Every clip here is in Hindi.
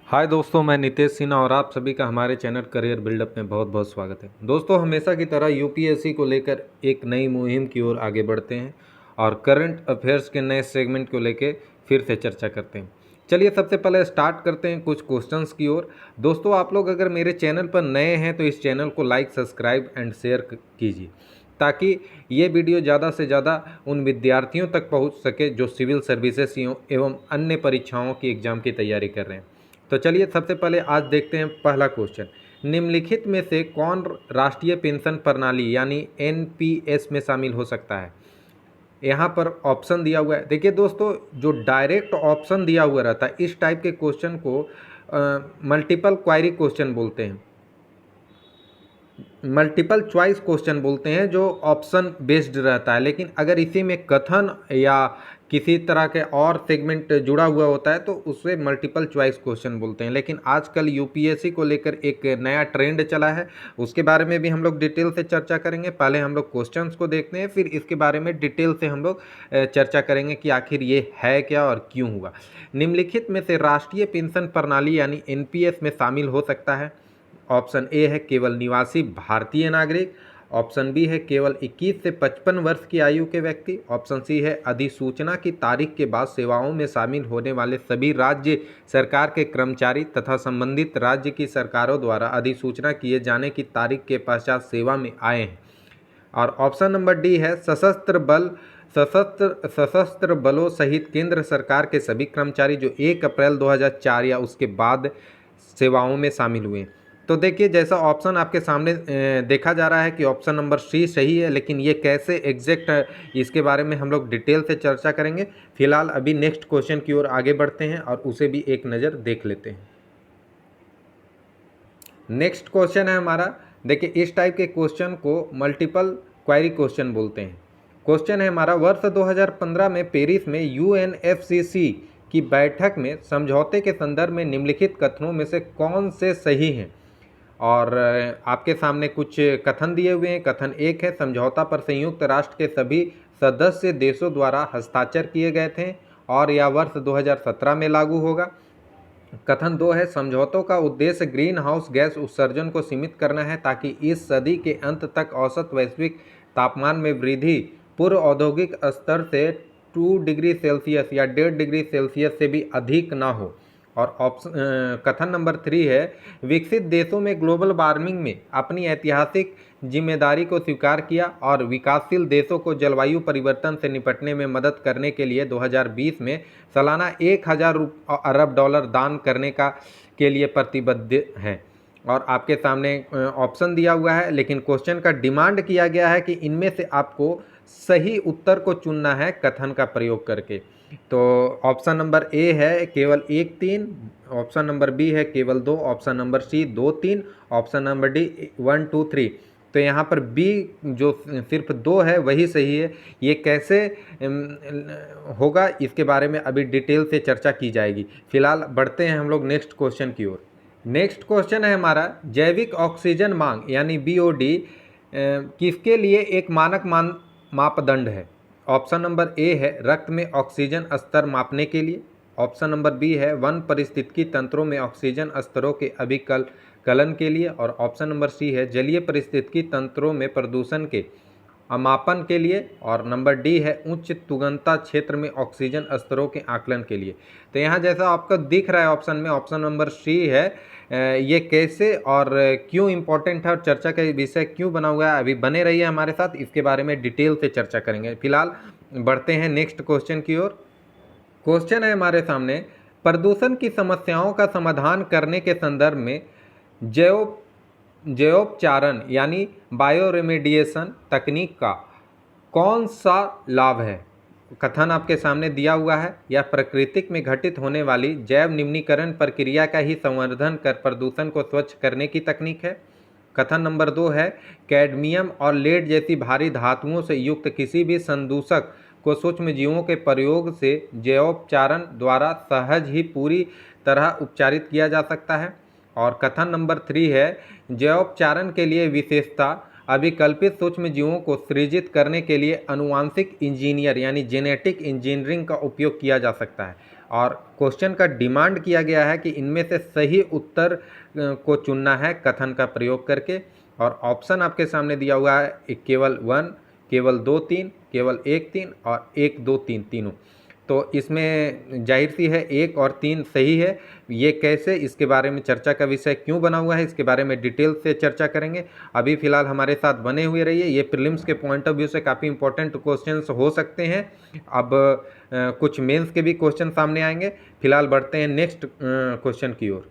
हाय दोस्तों, मैं नितेश सिन्हा और आप सभी का हमारे चैनल करियर बिल्डअप में बहुत बहुत स्वागत है। दोस्तों, हमेशा की तरह यूपीएससी को लेकर एक नई मुहिम की ओर आगे बढ़ते हैं और करंट अफेयर्स के नए सेगमेंट को लेकर फिर से चर्चा करते हैं। चलिए सबसे पहले स्टार्ट करते हैं कुछ क्वेश्चंस की ओर। दोस्तों, आप लोग अगर मेरे चैनल पर नए हैं तो इस चैनल को लाइक, सब्सक्राइब एंड शेयर कीजिए ताकि ये वीडियो ज़्यादा से ज़्यादा उन विद्यार्थियों तक पहुँच सके जो सिविल सर्विसेज एवं अन्य परीक्षाओं की एग्ज़ाम की तैयारी कर रहे हैं। तो चलिए सबसे पहले आज देखते हैं पहला क्वेश्चन। निम्नलिखित में से कौन राष्ट्रीय पेंशन प्रणाली यानी एनपीएस में शामिल हो सकता है? यहाँ पर ऑप्शन दिया हुआ है। देखिए दोस्तों, जो डायरेक्ट ऑप्शन दिया हुआ रहता है इस टाइप के क्वेश्चन को मल्टीपल क्वायरी क्वेश्चन बोलते हैं, मल्टीपल चॉइस क्वेश्चन बोलते हैं, जो ऑप्शन बेस्ड रहता है। लेकिन अगर इसी में कथन या किसी तरह के और सेगमेंट जुड़ा हुआ होता है तो उसे मल्टीपल चॉइस क्वेश्चन बोलते हैं। लेकिन आजकल यूपीएससी को लेकर एक नया ट्रेंड चला है, उसके बारे में भी हम लोग डिटेल से चर्चा करेंगे। पहले हम लोग क्वेश्चंस को देखते हैं, फिर इसके बारे में डिटेल से हम लोग चर्चा करेंगे कि आखिर ये है क्या और क्यों हुआ। निम्नलिखित में से राष्ट्रीय पेंशन प्रणाली यानी एनपीएस में शामिल हो सकता है? ऑप्शन ए है केवल निवासी भारतीय नागरिक, ऑप्शन बी है केवल 21 से 55 वर्ष की आयु के व्यक्ति, ऑप्शन सी है अधिसूचना की तारीख के बाद सेवाओं में शामिल होने वाले सभी राज्य सरकार के कर्मचारी तथा संबंधित राज्य की सरकारों द्वारा अधिसूचना किए जाने की तारीख के पश्चात सेवा में आए हैं। और ऑप्शन नंबर डी है सशस्त्र बलों सहित केंद्र सरकार के सभी कर्मचारी जो 1 अप्रैल 2004 या उसके बाद सेवाओं में शामिल हुए। तो देखिए, जैसा ऑप्शन आपके सामने देखा जा रहा है कि ऑप्शन नंबर सी सही है, लेकिन ये कैसे एग्जैक्ट इसके बारे में हम लोग डिटेल से चर्चा करेंगे। फिलहाल अभी नेक्स्ट क्वेश्चन की ओर आगे बढ़ते हैं और उसे भी एक नज़र देख लेते हैं। नेक्स्ट क्वेश्चन है हमारा। देखिए, इस टाइप के क्वेश्चन को मल्टीपल क्वायरी क्वेश्चन बोलते हैं। क्वेश्चन है हमारा, वर्ष 2015 में पेरिस में यूएनएफसीसी की बैठक में समझौते के संदर्भ में निम्नलिखित कथनों में से कौन से सही हैं? और आपके सामने कुछ कथन दिए हुए हैं। कथन एक है, समझौता पर संयुक्त राष्ट्र के सभी सदस्य देशों द्वारा हस्ताक्षर किए गए थे और यह वर्ष 2017 में लागू होगा। कथन दो है, समझौतों का उद्देश्य ग्रीन हाउस गैस उत्सर्जन को सीमित करना है ताकि इस सदी के अंत तक औसत वैश्विक तापमान में वृद्धि पूर्व औद्योगिक स्तर से 2 डिग्री सेल्सियस या 1.5 डिग्री सेल्सियस से भी अधिक ना हो। और ऑप्शन कथन नंबर 3 है, विकसित देशों में ग्लोबल वार्मिंग में अपनी ऐतिहासिक जिम्मेदारी को स्वीकार किया और विकासशील देशों को जलवायु परिवर्तन से निपटने में मदद करने के लिए 2020 में सालाना 1000 अरब डॉलर दान करने के लिए प्रतिबद्ध है। और आपके सामने ऑप्शन दिया हुआ है, लेकिन क्वेश्चन का डिमांड किया गया है कि इनमें से आपको सही उत्तर को चुनना है कथन का प्रयोग करके। तो ऑप्शन नंबर ए है केवल 1 3, ऑप्शन नंबर बी है केवल 2, option number C 2 3, option number D 1 2 3। तो यहाँ पर बी जो सिर्फ 2 है वही सही है। ये कैसे होगा इसके बारे में अभी डिटेल से चर्चा की जाएगी। फिलहाल बढ़ते हैं हम लोग नेक्स्ट क्वेश्चन की ओर। नेक्स्ट क्वेश्चन है हमारा, जैविक ऑक्सीजन मांग यानी बीओडी किसके लिए एक मानक मापदंड है? ऑप्शन नंबर ए है रक्त में ऑक्सीजन स्तर मापने के लिए, ऑप्शन नंबर बी है वन पारिस्थितिकी तंत्रों में ऑक्सीजन स्तरों के अभिकलन के लिए, और ऑप्शन नंबर सी है जलीय पारिस्थितिकी तंत्रों में प्रदूषण के मापन के लिए, और नंबर डी है उच्च तुगनता क्षेत्र में ऑक्सीजन स्तरों के आकलन के लिए। तो यहाँ जैसा आपको दिख रहा है ऑप्शन में, ऑप्शन नंबर सी है। ये कैसे और क्यों इम्पोर्टेंट है और चर्चा का विषय क्यों बना हुआ है, अभी बने रहिए हमारे साथ, इसके बारे में डिटेल से चर्चा करेंगे। फिलहाल बढ़ते हैं नेक्स्ट क्वेश्चन की ओर। क्वेश्चन है हमारे सामने, प्रदूषण की समस्याओं का समाधान करने के संदर्भ में जैवोपचारण यानी बायोरेमेडिएशन तकनीक का कौन सा लाभ है? कथन आपके सामने दिया हुआ है, यह प्राकृतिक में घटित होने वाली जैव निम्नीकरण प्रक्रिया का ही संवर्धन कर प्रदूषण को स्वच्छ करने की तकनीक है। कथन नंबर 2 है, कैडमियम और लेड जैसी भारी धातुओं से युक्त किसी भी संदूषक को सूक्ष्म जीवों के प्रयोग से जैवोपचारण द्वारा सहज ही पूरी तरह उपचारित किया जा सकता है। और कथन नंबर 3 है, जैवोपचारण के लिए विशेषता अभिकल्पित सूक्ष्म जीवों को सृजित करने के लिए आनुवांशिक इंजीनियर यानी जेनेटिक इंजीनियरिंग का उपयोग किया जा सकता है। और क्वेश्चन का डिमांड किया गया है कि इनमें से सही उत्तर को चुनना है कथन का प्रयोग करके। और ऑप्शन आपके सामने दिया हुआ है केवल 1, केवल 2 3, केवल 1 3 और 1 2 3 तीनों। तो इसमें जाहिर सी है 1 और 3 सही है। ये कैसे, इसके बारे में चर्चा का विषय क्यों बना हुआ है, इसके बारे में डिटेल से चर्चा करेंगे। अभी फिलहाल हमारे साथ बने हुए रहिए। ये प्रीलिम्स के पॉइंट ऑफ व्यू से काफ़ी इंपॉर्टेंट क्वेश्चंस हो सकते हैं। अब कुछ मेंस के भी क्वेश्चन सामने आएंगे। फिलहाल बढ़ते हैं नेक्स्ट क्वेश्चन की ओर।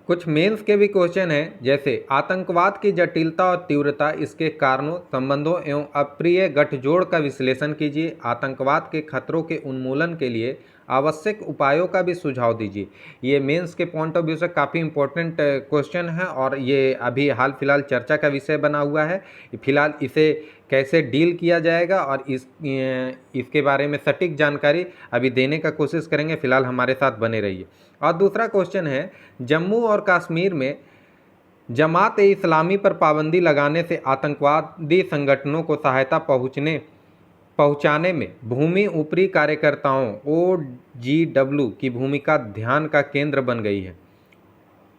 कुछ मेंस के भी क्वेश्चन हैं, जैसे आतंकवाद की जटिलता और तीव्रता, इसके कारणों, संबंधों एवं अप्रिय गठजोड़ का विश्लेषण कीजिए। आतंकवाद के खतरों के उन्मूलन के लिए आवश्यक उपायों का भी सुझाव दीजिए। ये मेंस के पॉइंट ऑफ व्यू से काफ़ी इंपॉर्टेंट क्वेश्चन है और ये अभी हाल फिलहाल चर्चा का विषय बना हुआ है। फिलहाल इसे कैसे डील किया जाएगा और इसके बारे में सटीक जानकारी अभी देने का कोशिश करेंगे। फिलहाल हमारे साथ बने रहिए। और दूसरा क्वेश्चन है, जम्मू और कश्मीर में जमात-ए-इस्लामी पर पाबंदी लगाने से आतंकवादी संगठनों को सहायता पहुंचाने में भूमि ऊपरी कार्यकर्ताओं OGW की भूमिका ध्यान का केंद्र बन गई है।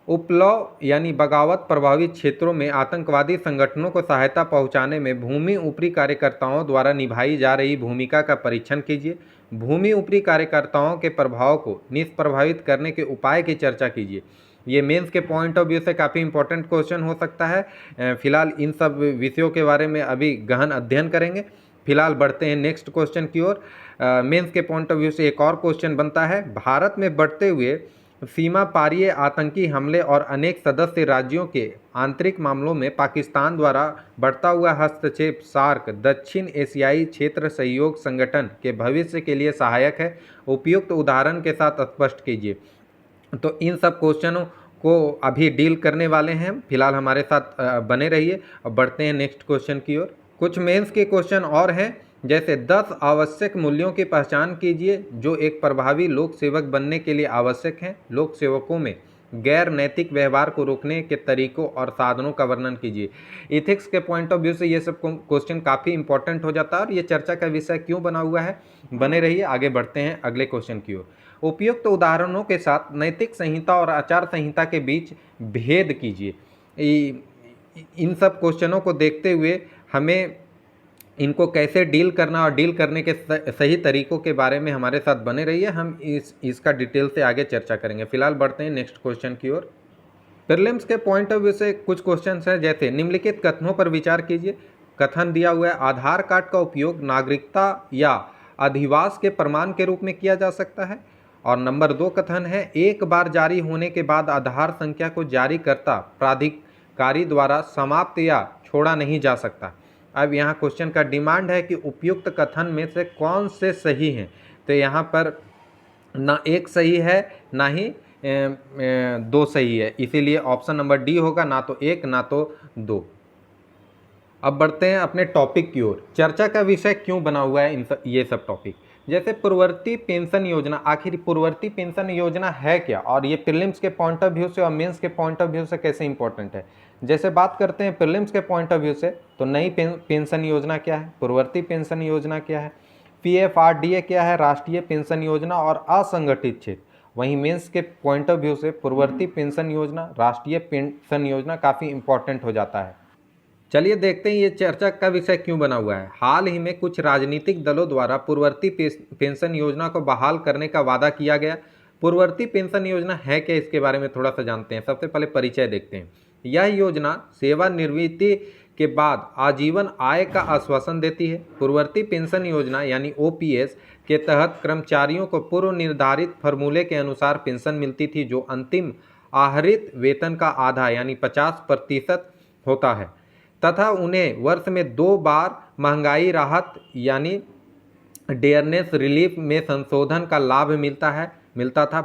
उपद्रव यानी बगावत प्रभावित क्षेत्रों में आतंकवादी संगठनों को सहायता पहुंचाने में भूमि ऊपरी कार्यकर्ताओं द्वारा निभाई जा रही भूमिका का परीक्षण कीजिए। भूमि ऊपरी कार्यकर्ताओं के प्रभाव को निष्प्रभावित करने के उपाय की चर्चा कीजिए। ये मेंस के पॉइंट ऑफ व्यू से काफ़ी इंपॉर्टेंट क्वेश्चन हो सकता है। फिलहाल इन सब विषयों के बारे में अभी गहन अध्ययन करेंगे। फिलहाल बढ़ते हैं नेक्स्ट क्वेश्चन की ओर। मेंस के पॉइंट ऑफ व्यू से एक और क्वेश्चन बनता है, भारत में बढ़ते हुए सीमा पारीय आतंकी हमले और अनेक सदस्य राज्यों के आंतरिक मामलों में पाकिस्तान द्वारा बढ़ता हुआ हस्तक्षेप सार्क दक्षिण एशियाई क्षेत्र सहयोग संगठन के भविष्य के लिए सहायक है। उपयुक्त उदाहरण के साथ स्पष्ट कीजिए। तो इन सब क्वेश्चनों को अभी डील करने वाले हैं। फिलहाल हमारे साथ बने रहिए और बढ़ते हैं नेक्स्ट क्वेश्चन की ओर। कुछ मेंस के क्वेश्चन और हैं, जैसे 10 आवश्यक मूल्यों की पहचान कीजिए जो एक प्रभावी लोक सेवक बनने के लिए आवश्यक हैं। लोक सेवकों में गैर नैतिक व्यवहार को रोकने के तरीकों और साधनों का वर्णन कीजिए। इथिक्स के पॉइंट ऑफ व्यू से ये सब क्वेश्चन काफ़ी इंपॉर्टेंट हो जाता है और ये चर्चा का विषय क्यों बना हुआ है। बने रहिए, आगे बढ़ते हैं अगले क्वेश्चन की ओर। उपयुक्त उदाहरणों के साथ नैतिक संहिता और आचार संहिता के बीच भेद कीजिए। इन सब क्वेश्चनों को देखते हुए हमें इनको कैसे डील करना और डील करने के सही तरीकों के बारे में हमारे साथ बने रहिए। हम इसका डिटेल से आगे चर्चा करेंगे। फिलहाल बढ़ते हैं नेक्स्ट क्वेश्चन की ओर। प्रीलिम्स के पॉइंट ऑफ व्यू से कुछ क्वेश्चंस हैं, जैसे निम्नलिखित कथनों पर विचार कीजिए। कथन दिया हुआ है, आधार कार्ड का उपयोग नागरिकता या अधिवास के प्रमाण के रूप में किया जा सकता है। और नंबर 2 कथन है, एक बार जारी होने के बाद आधार संख्या को जारीकर्ता प्राधिकारी द्वारा समाप्त या छोड़ा नहीं जा सकता। अब यहाँ क्वेश्चन का डिमांड है कि उपयुक्त कथन में से कौन से सही हैं। तो यहाँ पर ना एक सही है ना ही 2 सही है, इसीलिए ऑप्शन नंबर डी होगा, ना तो 1 ना तो 2। अब बढ़ते हैं अपने टॉपिक की ओर। चर्चा का विषय क्यों बना हुआ है ये सब टॉपिक, जैसे पूर्ववर्ती पेंशन योजना। आखिर पूर्ववर्ती पेंशन योजना है क्या और ये प्रीलिम्स के पॉइंट ऑफ व्यू से और मेंस के पॉइंट ऑफ व्यू से कैसे इंपॉर्टेंट है। जैसे बात करते हैं प्रीलिम्स के पॉइंट ऑफ व्यू से, तो नई पेंशन योजना क्या है, पूर्ववर्ती पेंशन योजना क्या है, PFRDA क्या है, राष्ट्रीय पेंशन योजना और असंगठित क्षेत्र। वहीं मेंस के पॉइंट ऑफ व्यू से पूर्ववर्ती पेंशन योजना, राष्ट्रीय पेंशन योजना काफ़ी इंपॉर्टेंट हो जाता है। चलिए देखते हैं ये चर्चा का विषय क्यों बना हुआ है। हाल ही में कुछ राजनीतिक दलों द्वारा पूर्ववर्ती पेंशन योजना को बहाल करने का वादा किया गया। पूर्ववर्ती पेंशन योजना है क्या, इसके बारे में थोड़ा सा जानते हैं। सबसे पहले परिचय देखते हैं। यह योजना सेवानिवृत्ति के बाद आजीवन आय का आश्वासन देती है। पूर्ववर्ती पेंशन योजना यानी OPS के तहत कर्मचारियों को पूर्व निर्धारित फॉर्मूले के अनुसार पेंशन मिलती थी, जो अंतिम आहरित वेतन का आधा यानी 50% होता है, तथा उन्हें वर्ष में 2 बार महंगाई राहत यानी डियरनेस रिलीफ में संशोधन का लाभ मिलता था।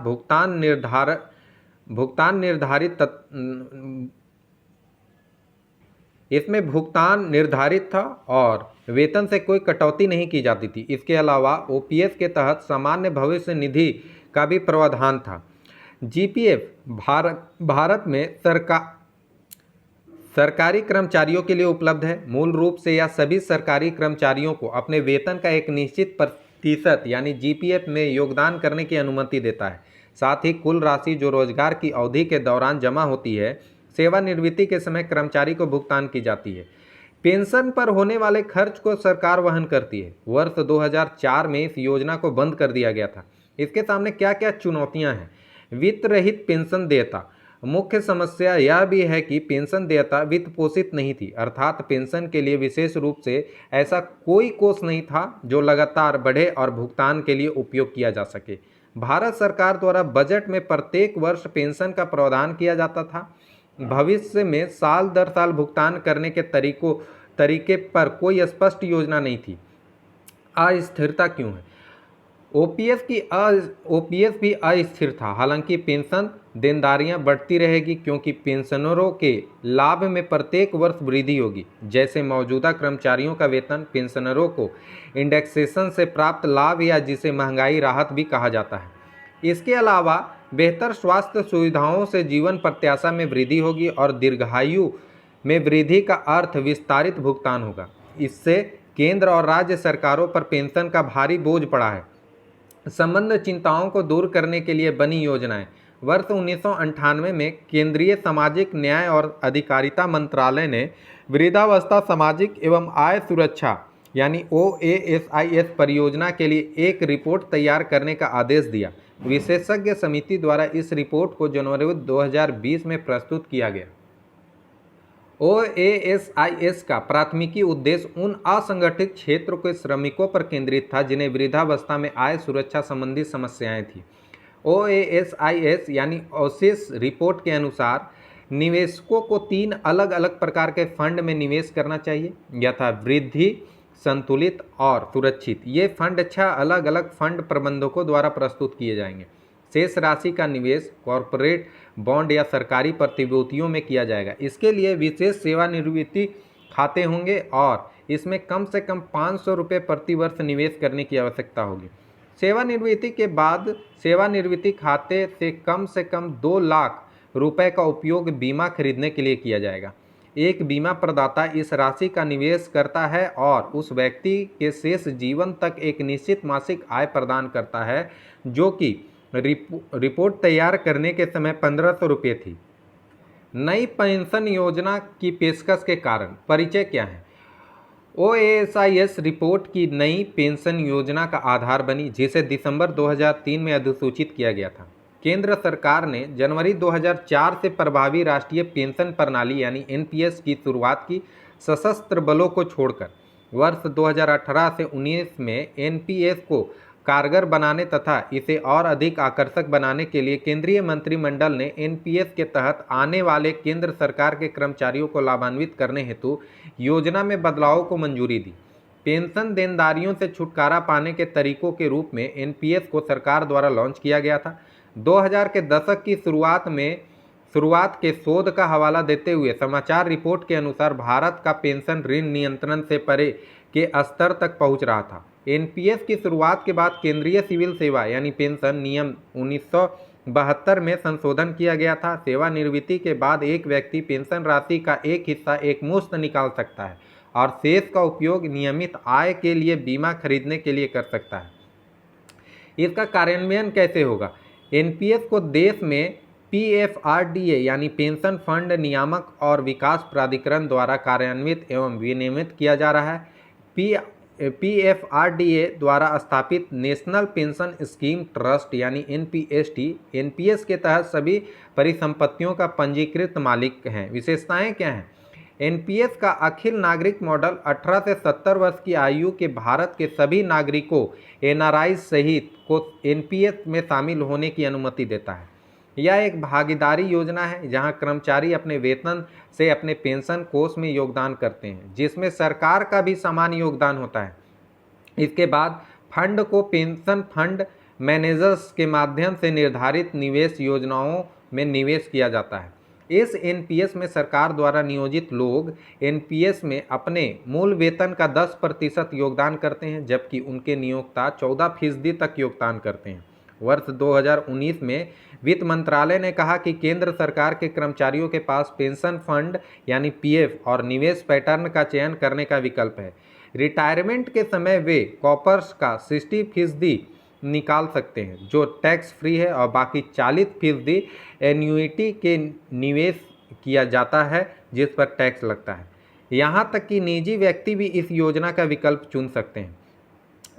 इसमें भुगतान निर्धारित था और वेतन से कोई कटौती नहीं की जाती थी। इसके अलावा OPS के तहत सामान्य भविष्य निधि का भी प्रावधान था। GPF भारत में सरकारी कर्मचारियों के लिए उपलब्ध है। मूल रूप से यह सभी सरकारी कर्मचारियों को अपने वेतन का एक निश्चित प्रतिशत यानी जीपीएफ में योगदान करने की अनुमति देता है। साथ ही कुल राशि जो रोजगार की अवधि के दौरान जमा होती है, सेवानिवृत्ति के समय कर्मचारी को भुगतान की जाती है। पेंशन पर होने वाले खर्च को सरकार वहन करती है। वर्ष 2004 में इस योजना को बंद कर दिया गया था। इसके सामने क्या क्या चुनौतियां हैं? वित्त रहित पेंशन देयता। मुख्य समस्या यह भी है कि पेंशन देयता वित्त पोषित नहीं थी, अर्थात पेंशन के लिए विशेष रूप से ऐसा कोई कोष नहीं था जो लगातार बढ़े और भुगतान के लिए उपयोग किया जा सके। भारत सरकार द्वारा बजट में प्रत्येक वर्ष पेंशन का प्रावधान किया जाता था। भविष्य में साल दर साल भुगतान करने के तरीके पर कोई स्पष्ट योजना नहीं थी। अस्थिरता क्यों है? ओपीएस भी अस्थिर था। हालांकि पेंशन देनदारियां बढ़ती रहेगी क्योंकि पेंशनरों के लाभ में प्रत्येक वर्ष वृद्धि होगी। जैसे मौजूदा कर्मचारियों का वेतन, पेंशनरों को इंडेक्सेशन से प्राप्त लाभ या जिसे महंगाई राहत भी कहा जाता है। इसके अलावा बेहतर स्वास्थ्य सुविधाओं से जीवन प्रत्याशा में वृद्धि होगी और दीर्घायु में वृद्धि का अर्थ विस्तारित भुगतान होगा। इससे केंद्र और राज्य सरकारों पर पेंशन का भारी बोझ पड़ा है। संबंध चिंताओं को दूर करने के लिए बनी योजनाएं। वर्ष 1998 में केंद्रीय सामाजिक न्याय और अधिकारिता मंत्रालय ने वृद्धावस्था सामाजिक एवं आय सुरक्षा यानी OASIS परियोजना के लिए एक रिपोर्ट तैयार करने का आदेश दिया। विशेषज्ञ समिति द्वारा इस रिपोर्ट को जनवरी 2020 में प्रस्तुत किया गया। OASIS का प्राथमिकी उद्देश्य उन असंगठित क्षेत्र के श्रमिकों पर केंद्रित था जिन्हें वृद्धावस्था में आय सुरक्षा संबंधी समस्याएं थी। OASIS यानी ओसिस रिपोर्ट के अनुसार निवेशकों को 3 अलग अलग प्रकार के फंड में निवेश करना चाहिए, यथा वृद्धि, संतुलित और सुरक्षित। ये फंड 6 अलग अलग फंड प्रबंधकों द्वारा प्रस्तुत किए जाएंगे। शेष राशि का निवेश कॉरपोरेट बॉन्ड या सरकारी प्रतिभूतियों में किया जाएगा। इसके लिए विशेष सेवानिवृत्ति खाते होंगे और इसमें कम से कम 500 रुपये प्रति वर्ष निवेश करने की आवश्यकता होगी। सेवानिवृत्ति के बाद सेवानिवृत्ति खाते से कम 2 लाख रुपए का उपयोग बीमा खरीदने के लिए किया जाएगा। एक बीमा प्रदाता इस राशि का निवेश करता है और उस व्यक्ति के शेष जीवन तक एक निश्चित मासिक आय प्रदान करता है, जो कि रिपोर्ट तैयार करने के समय 1500 रुपये थी। नई पेंशन योजना की पेशकश के कारण परिचय क्या है? OASIS रिपोर्ट की नई पेंशन योजना का आधार बनी, जिसे दिसंबर 2003 में अधिसूचित किया गया था। केंद्र सरकार ने जनवरी 2004 से प्रभावी राष्ट्रीय पेंशन प्रणाली यानी NPS की शुरुआत की। सशस्त्र बलों को छोड़कर वर्ष 2018 से 19 में NPS को कारगर बनाने तथा इसे और अधिक आकर्षक बनाने के लिए केंद्रीय मंत्रिमंडल ने NPS के तहत आने वाले केंद्र सरकार के कर्मचारियों को लाभान्वित करने हेतु योजना में बदलाव को मंजूरी दी। पेंशन देनदारियों से छुटकारा पाने के तरीकों के रूप में NPS को सरकार द्वारा लॉन्च किया गया था। 2000 के दशक की शुरुआत के शोध का हवाला देते हुए समाचार रिपोर्ट के अनुसार भारत का पेंशन ऋण नियंत्रण से परे के स्तर तक पहुंच रहा था। NPS की शुरुआत के बाद केंद्रीय सिविल सेवा यानी पेंशन नियम 1972 में संशोधन किया गया था। सेवानिवृत्ति के बाद एक व्यक्ति पेंशन राशि का एक हिस्सा एकमुश्त निकाल सकता है और शेष का उपयोग नियमित आय के लिए बीमा खरीदने के लिए कर सकता है। इसका कार्यान्वयन कैसे होगा? NPS को देश में PFRDA यानी पेंशन फंड नियामक और विकास प्राधिकरण द्वारा कार्यान्वित एवं विनियमित किया जा रहा है। PFRDA द्वारा स्थापित नेशनल पेंशन स्कीम ट्रस्ट यानी NPS के तहत सभी परिसंपत्तियों का पंजीकृत मालिक हैं। विशेषताएं क्या हैं? NPS का अखिल नागरिक मॉडल 18 से 70 वर्ष की आयु के भारत के सभी नागरिकों NRI सहित को NPS में शामिल होने की अनुमति देता है। यह एक भागीदारी योजना है जहां कर्मचारी अपने वेतन से अपने पेंशन कोष में योगदान करते हैं, जिसमें सरकार का भी समान योगदान होता है। इसके बाद फंड को पेंशन फंड मैनेजर्स के माध्यम से निर्धारित निवेश योजनाओं में निवेश किया जाता है। इस NPS में सरकार द्वारा नियोजित लोग NPS में अपने मूल वेतन का 10% योगदान करते हैं, जबकि उनके नियोक्ता 14% तक योगदान करते हैं। वर्ष 2019 में वित्त मंत्रालय ने कहा कि केंद्र सरकार के कर्मचारियों के पास पेंशन फंड यानी PF और निवेश पैटर्न का चयन करने का विकल्प है। रिटायरमेंट के समय वे कॉपर्स का 60% निकाल सकते हैं जो टैक्स फ्री है, और बाकी 40% एन्युइटी के निवेश किया जाता है जिस पर टैक्स लगता है। यहाँ तक कि निजी व्यक्ति भी इस योजना का विकल्प चुन सकते हैं।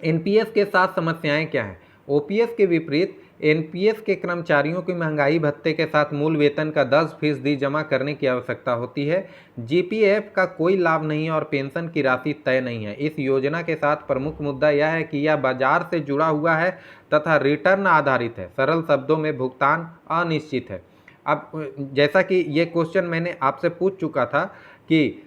एनपीएस के साथ समस्याएं क्या हैं? ओपीएस के विपरीत एनपीएस के कर्मचारियों की महंगाई भत्ते के साथ मूल वेतन का 10% जमा करने की आवश्यकता होती है। जीपीएफ का कोई लाभ नहीं है और पेंशन की राशि तय नहीं है। इस योजना के साथ प्रमुख मुद्दा यह है कि यह बाजार से जुड़ा हुआ है तथा रिटर्न आधारित है। सरल शब्दों में भुगतान अनिश्चित है। अब जैसा कि ये क्वेश्चन मैंने आपसे पूछ चुका था कि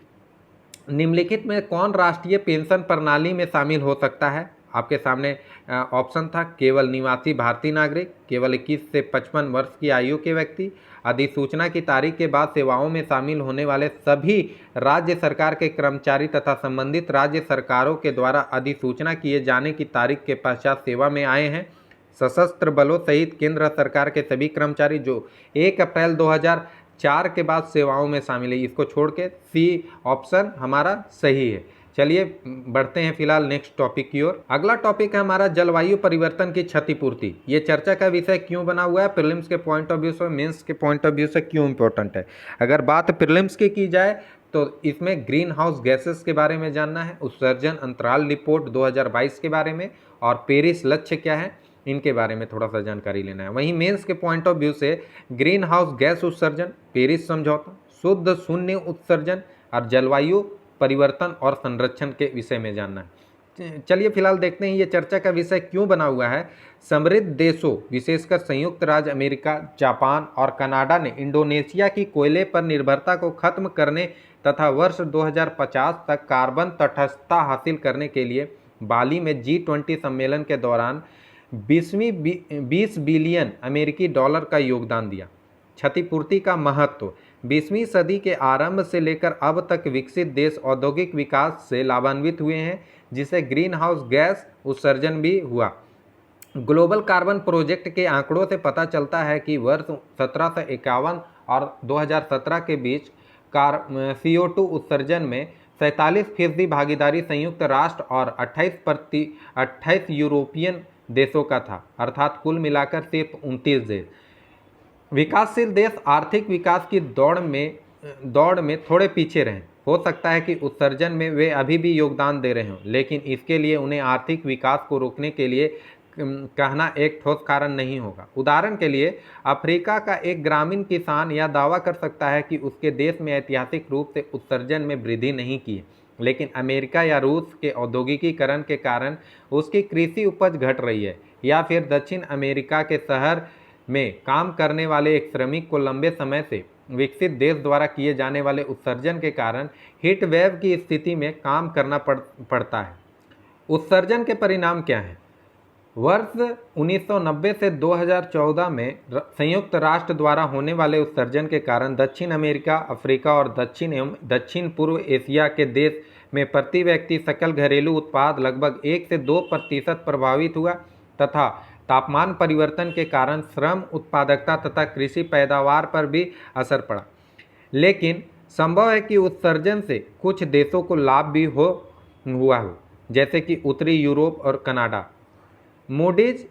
निम्नलिखित में कौन राष्ट्रीय पेंशन प्रणाली में शामिल हो सकता है? आपके सामने ऑप्शन था केवल निवासी भारतीय नागरिक, केवल 21 से 55 वर्ष की आयु के व्यक्ति, अधिसूचना की तारीख के बाद सेवाओं में शामिल होने वाले सभी राज्य सरकार के कर्मचारी तथा संबंधित राज्य सरकारों के द्वारा अधिसूचना किए जाने की तारीख के पश्चात सेवा में आए हैं, सशस्त्र बलों सहित केंद्र सरकार के सभी कर्मचारी जो 1 अप्रैल 2004 के बाद सेवाओं में शामिल है। इसको छोड़ के सी ऑप्शन हमारा सही है। चलिए बढ़ते हैं फिलहाल नेक्स्ट टॉपिक की ओर। अगला टॉपिक है हमारा जलवायु परिवर्तन की क्षतिपूर्ति। ये चर्चा का विषय क्यों बना हुआ है? प्रीलिम्स के पॉइंट ऑफ व्यू से, मेंस के पॉइंट ऑफ व्यू से क्यों इंपॉर्टेंट है? अगर बात प्रीलिम्स की जाए तो इसमें ग्रीन हाउस गैसेस के बारे में जानना है, उत्सर्जन अंतराल रिपोर्ट 2022 के बारे में, और पेरिस लक्ष्य क्या है, इनके बारे में थोड़ा सा जानकारी लेना है। वहीं मेंस के पॉइंट ऑफ व्यू से ग्रीन हाउस गैस उत्सर्जन, पेरिस समझौता, शुद्ध शून्य उत्सर्जन और जलवायु परिवर्तन और संरक्षण के विषय में जानना है। चलिए फिलहाल देखते हैं ये चर्चा का विषय क्यों बना हुआ है। समृद्ध देशों विशेषकर संयुक्त राज्य अमेरिका, जापान और कनाडा ने इंडोनेशिया की कोयले पर निर्भरता को खत्म करने तथा वर्ष 2050 तक कार्बन तटस्थता हासिल करने के लिए बाली में G20 सम्मेलन के दौरान 20 बिलियन अमेरिकी डॉलर का योगदान दिया। क्षतिपूर्ति का महत्व। 20वीं सदी के आरंभ से लेकर अब तक विकसित देश औद्योगिक विकास से लाभान्वित हुए हैं, जिससे ग्रीन हाउस गैस उत्सर्जन भी हुआ। ग्लोबल कार्बन प्रोजेक्ट के आंकड़ों से पता चलता है कि वर्ष 1751 और 2017 के बीच CO2 उत्सर्जन में 47% भागीदारी संयुक्त राष्ट्र और 28 यूरोपियन देशों का था, अर्थात कुल मिलाकर सिर्फ 29 देश। विकासशील देश आर्थिक विकास की दौड़ में थोड़े पीछे रहें। हो सकता है कि उत्सर्जन में वे अभी भी योगदान दे रहे हों, लेकिन इसके लिए उन्हें आर्थिक विकास को रोकने के लिए कहना एक ठोस कारण नहीं होगा। उदाहरण के लिए अफ्रीका का एक ग्रामीण किसान यह दावा कर सकता है कि उसके देश में ऐतिहासिक रूप से उत्सर्जन में वृद्धि नहीं की है, लेकिन अमेरिका या रूस के औद्योगिकीकरण के कारण उसकी कृषि उपज घट रही है। या फिर दक्षिण अमेरिका के शहर में काम करने वाले एक श्रमिक को लंबे समय से विकसित देश द्वारा किए जाने वाले उत्सर्जन के कारण हीट वेव की स्थिति में काम करना पड़ता है। उत्सर्जन के परिणाम क्या हैं? वर्ष 1990 से 2014 में संयुक्त राष्ट्र द्वारा होने वाले उत्सर्जन के कारण दक्षिण अमेरिका, अफ्रीका और दक्षिण एवं दक्षिण पूर्व एशिया के देश में प्रति व्यक्ति सकल घरेलू उत्पाद लगभग 1 से 2% प्रभावित हुआ तथा तापमान परिवर्तन के कारण श्रम उत्पादकता तथा कृषि पैदावार पर भी असर पड़ा। लेकिन संभव है कि उत्सर्जन से कुछ देशों को लाभ भी हुआ हो, जैसे कि उत्तरी यूरोप और कनाडा। मूडीज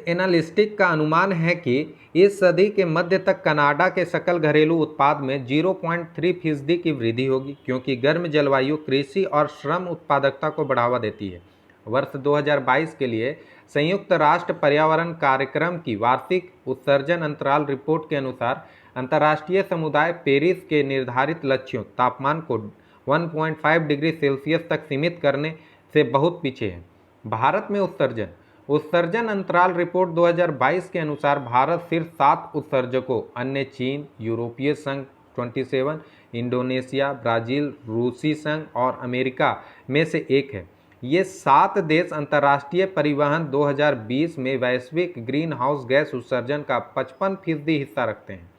एनालिस्टिक का अनुमान है कि इस सदी के मध्य तक कनाडा के सकल घरेलू उत्पाद में 0.3% की वृद्धि होगी, क्योंकि गर्म जलवायु कृषि और श्रम उत्पादकता को बढ़ावा देती है। वर्ष 2022 के लिए संयुक्त राष्ट्र पर्यावरण कार्यक्रम की वार्षिक उत्सर्जन अंतराल रिपोर्ट के अनुसार अंतर्राष्ट्रीय समुदाय पेरिस के निर्धारित लक्ष्यों तापमान को 1.5 डिग्री सेल्सियस तक सीमित करने से बहुत पीछे है। भारत में उत्सर्जन अंतराल रिपोर्ट 2022 के अनुसार भारत सिर्फ 7 उत्सर्जकों अन्य चीन, यूरोपीय संघ 27, इंडोनेशिया, ब्राज़ील, रूसी संघ और अमेरिका में से एक है। ये 7 देश अंतर्राष्ट्रीय परिवहन 2020 में वैश्विक ग्रीन हाउस गैस उत्सर्जन का 55% हिस्सा रखते हैं।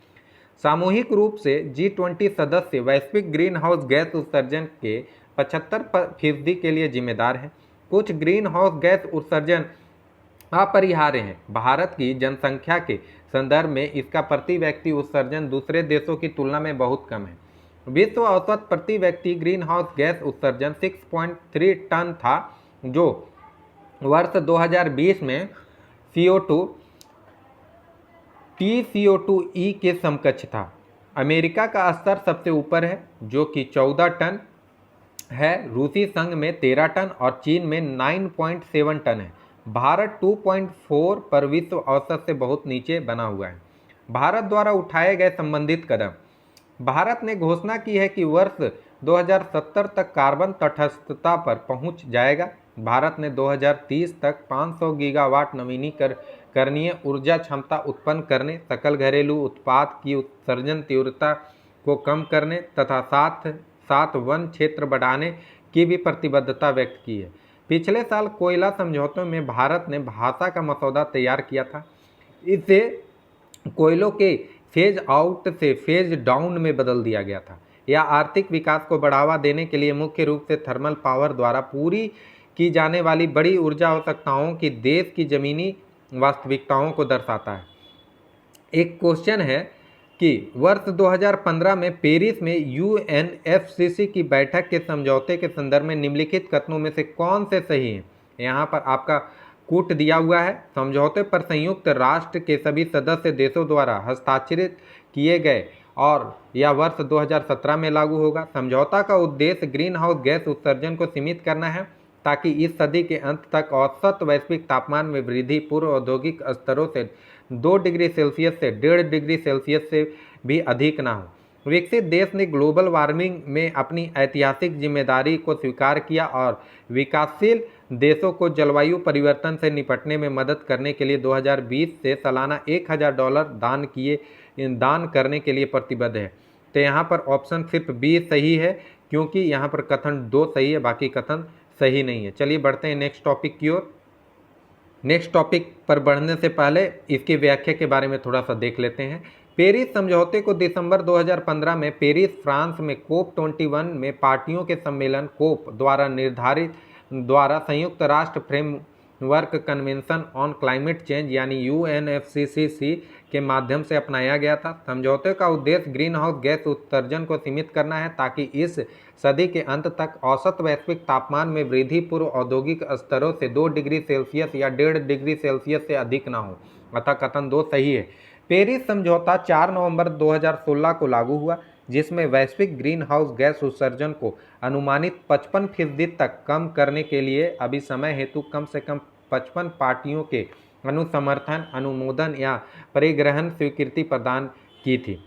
सामूहिक रूप से G20 सदस्य वैश्विक ग्रीन हाउस गैस उत्सर्जन के 75% के लिए जिम्मेदार हैं। कुछ ग्रीन हाउस गैस उत्सर्जन अपरिहार्य हैं। भारत की जनसंख्या के संदर्भ में इसका प्रति व्यक्ति उत्सर्जन दूसरे देशों की तुलना में बहुत कम है। विश्व औसत प्रति व्यक्ति ग्रीन हाउस गैस उत्सर्जन 6.3 टन था, जो वर्ष 2020 में CO2 TCO2e के समकक्ष था। अमेरिका का स्तर सबसे ऊपर है जो कि 14 टन है, रूसी संघ में 13 टन और चीन में 9.7 टन है। भारत 2.4 पर विश्व औसत से बहुत नीचे बना हुआ है। भारत द्वारा उठाए गए संबंधित कदम। भारत ने घोषणा की है कि वर्ष 2070 तक कार्बन तटस्थता पर पहुंच जाएगा। भारत ने 2030 तक 500 गीगावाट नवीनीकरणीय ऊर्जा क्षमता उत्पन्न करने, सकल घरेलू उत्पाद की उत्सर्जन तीव्रता को कम करने तथा साथ वन क्षेत्र बढ़ाने की भी प्रतिबद्धता व्यक्त की है। पिछले साल कोयला समझौतों में भारत ने भाषा का मसौदा तैयार किया था। इसे कोयलों के फेज आउट से फेज डाउन में बदल दिया गया था। यह आर्थिक विकास को बढ़ावा देने के लिए मुख्य रूप से थर्मल पावर द्वारा पूरी की जाने वाली बड़ी ऊर्जा आवश्यकताओं की देश की जमीनी वास्तविकताओं को दर्शाता है। एक क्वेश्चन है कि वर्ष 2015 में पेरिस में UNFCCC की बैठक के समझौते के संदर्भ में निम्नलिखित कथनों में से कौन से सही हैं। यहाँ पर आपका कूट दिया हुआ है। समझौते पर संयुक्त राष्ट्र के सभी सदस्य देशों द्वारा हस्ताक्षरित किए गए और यह वर्ष 2017 में लागू होगा। समझौता का उद्देश्य ग्रीन हाउस गैस उत्सर्जन को सीमित करना है ताकि इस सदी के अंत तक औसत वैश्विक तापमान में वृद्धि पूर्व औद्योगिक स्तरों से 2 डिग्री सेल्सियस से 1.5 डिग्री सेल्सियस से भी अधिक ना हो। विकसित देश ने ग्लोबल वार्मिंग में अपनी ऐतिहासिक जिम्मेदारी को स्वीकार किया और विकासशील देशों को जलवायु परिवर्तन से निपटने में मदद करने के लिए 2020 से सालाना $1000 दान करने के लिए प्रतिबद्ध है। तो यहाँ पर ऑप्शन सिर्फ बी सही है, क्योंकि यहाँ पर कथन 2 सही है, बाकी कथन सही नहीं है। चलिए बढ़ते हैं नेक्स्ट टॉपिक की ओर। नेक्स्ट टॉपिक पर बढ़ने से पहले इसकी व्याख्या के बारे में थोड़ा सा देख लेते हैं। पेरिस समझौते को दिसंबर 2015 में पेरिस, फ्रांस में COP21 में पार्टियों के सम्मेलन कोप द्वारा संयुक्त राष्ट्र framework convention on climate change यानी UNFCCC के माध्यम से अपनाया गया था। समझौते का उद्देश्य ग्रीन हाउस गैस उत्सर्जन को सीमित करना है ताकि इस सदी के अंत तक औसत वैश्विक तापमान में वृद्धि पूर्व औद्योगिक स्तरों से 2 डिग्री सेल्सियस या 1.5 डिग्री सेल्सियस से अधिक न हो। अतः कथन 2 सही है। पेरिस समझौता 4 नवंबर 2016 को लागू हुआ, जिसमें वैश्विक ग्रीन हाउस गैस उत्सर्जन को अनुमानित 55% तक कम करने के लिए अभी समय हेतु कम से कम 55 पार्टियों के अनुसमर्थन, अनुमोदन या परिग्रहण स्वीकृति प्रदान की थी।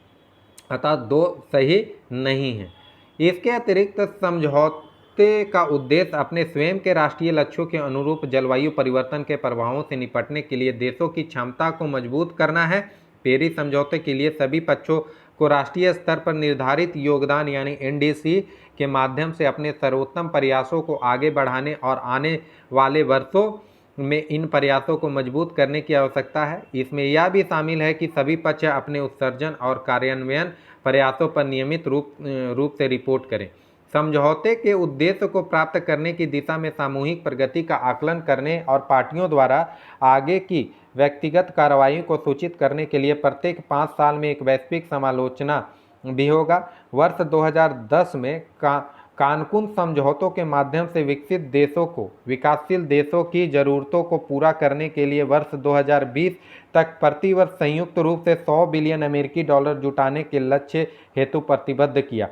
अतः 2 सही नहीं है। इसके अतिरिक्त समझौते का उद्देश्य अपने स्वयं के राष्ट्रीय लक्ष्यों के अनुरूप जलवायु परिवर्तन के प्रभावों से निपटने के लिए देशों की क्षमता को मजबूत करना है। पेरिस समझौते के लिए सभी पक्षों को राष्ट्रीय स्तर पर निर्धारित योगदान यानी NDC के माध्यम से अपने सर्वोत्तम प्रयासों को आगे बढ़ाने और आने वाले वर्षों में इन प्रयासों को मजबूत करने की आवश्यकता है। इसमें यह भी शामिल है कि सभी पक्ष अपने उत्सर्जन और कार्यान्वयन प्रयासों पर नियमित रूप से रिपोर्ट करें। समझौते के उद्देश्य को प्राप्त करने की दिशा में सामूहिक प्रगति का आकलन करने और पार्टियों द्वारा आगे की व्यक्तिगत कार्रवाई को सूचित करने के लिए प्रत्येक 5 साल में एक वैश्विक समालोचना भी होगा। वर्ष 2010 में कानकुन समझौतों के माध्यम से विकसित देशों को विकासशील देशों की जरूरतों को पूरा करने के लिए वर्ष 2020 तक प्रतिवर्ष संयुक्त रूप से $100 बिलियन जुटाने के लक्ष्य हेतु प्रतिबद्ध किया।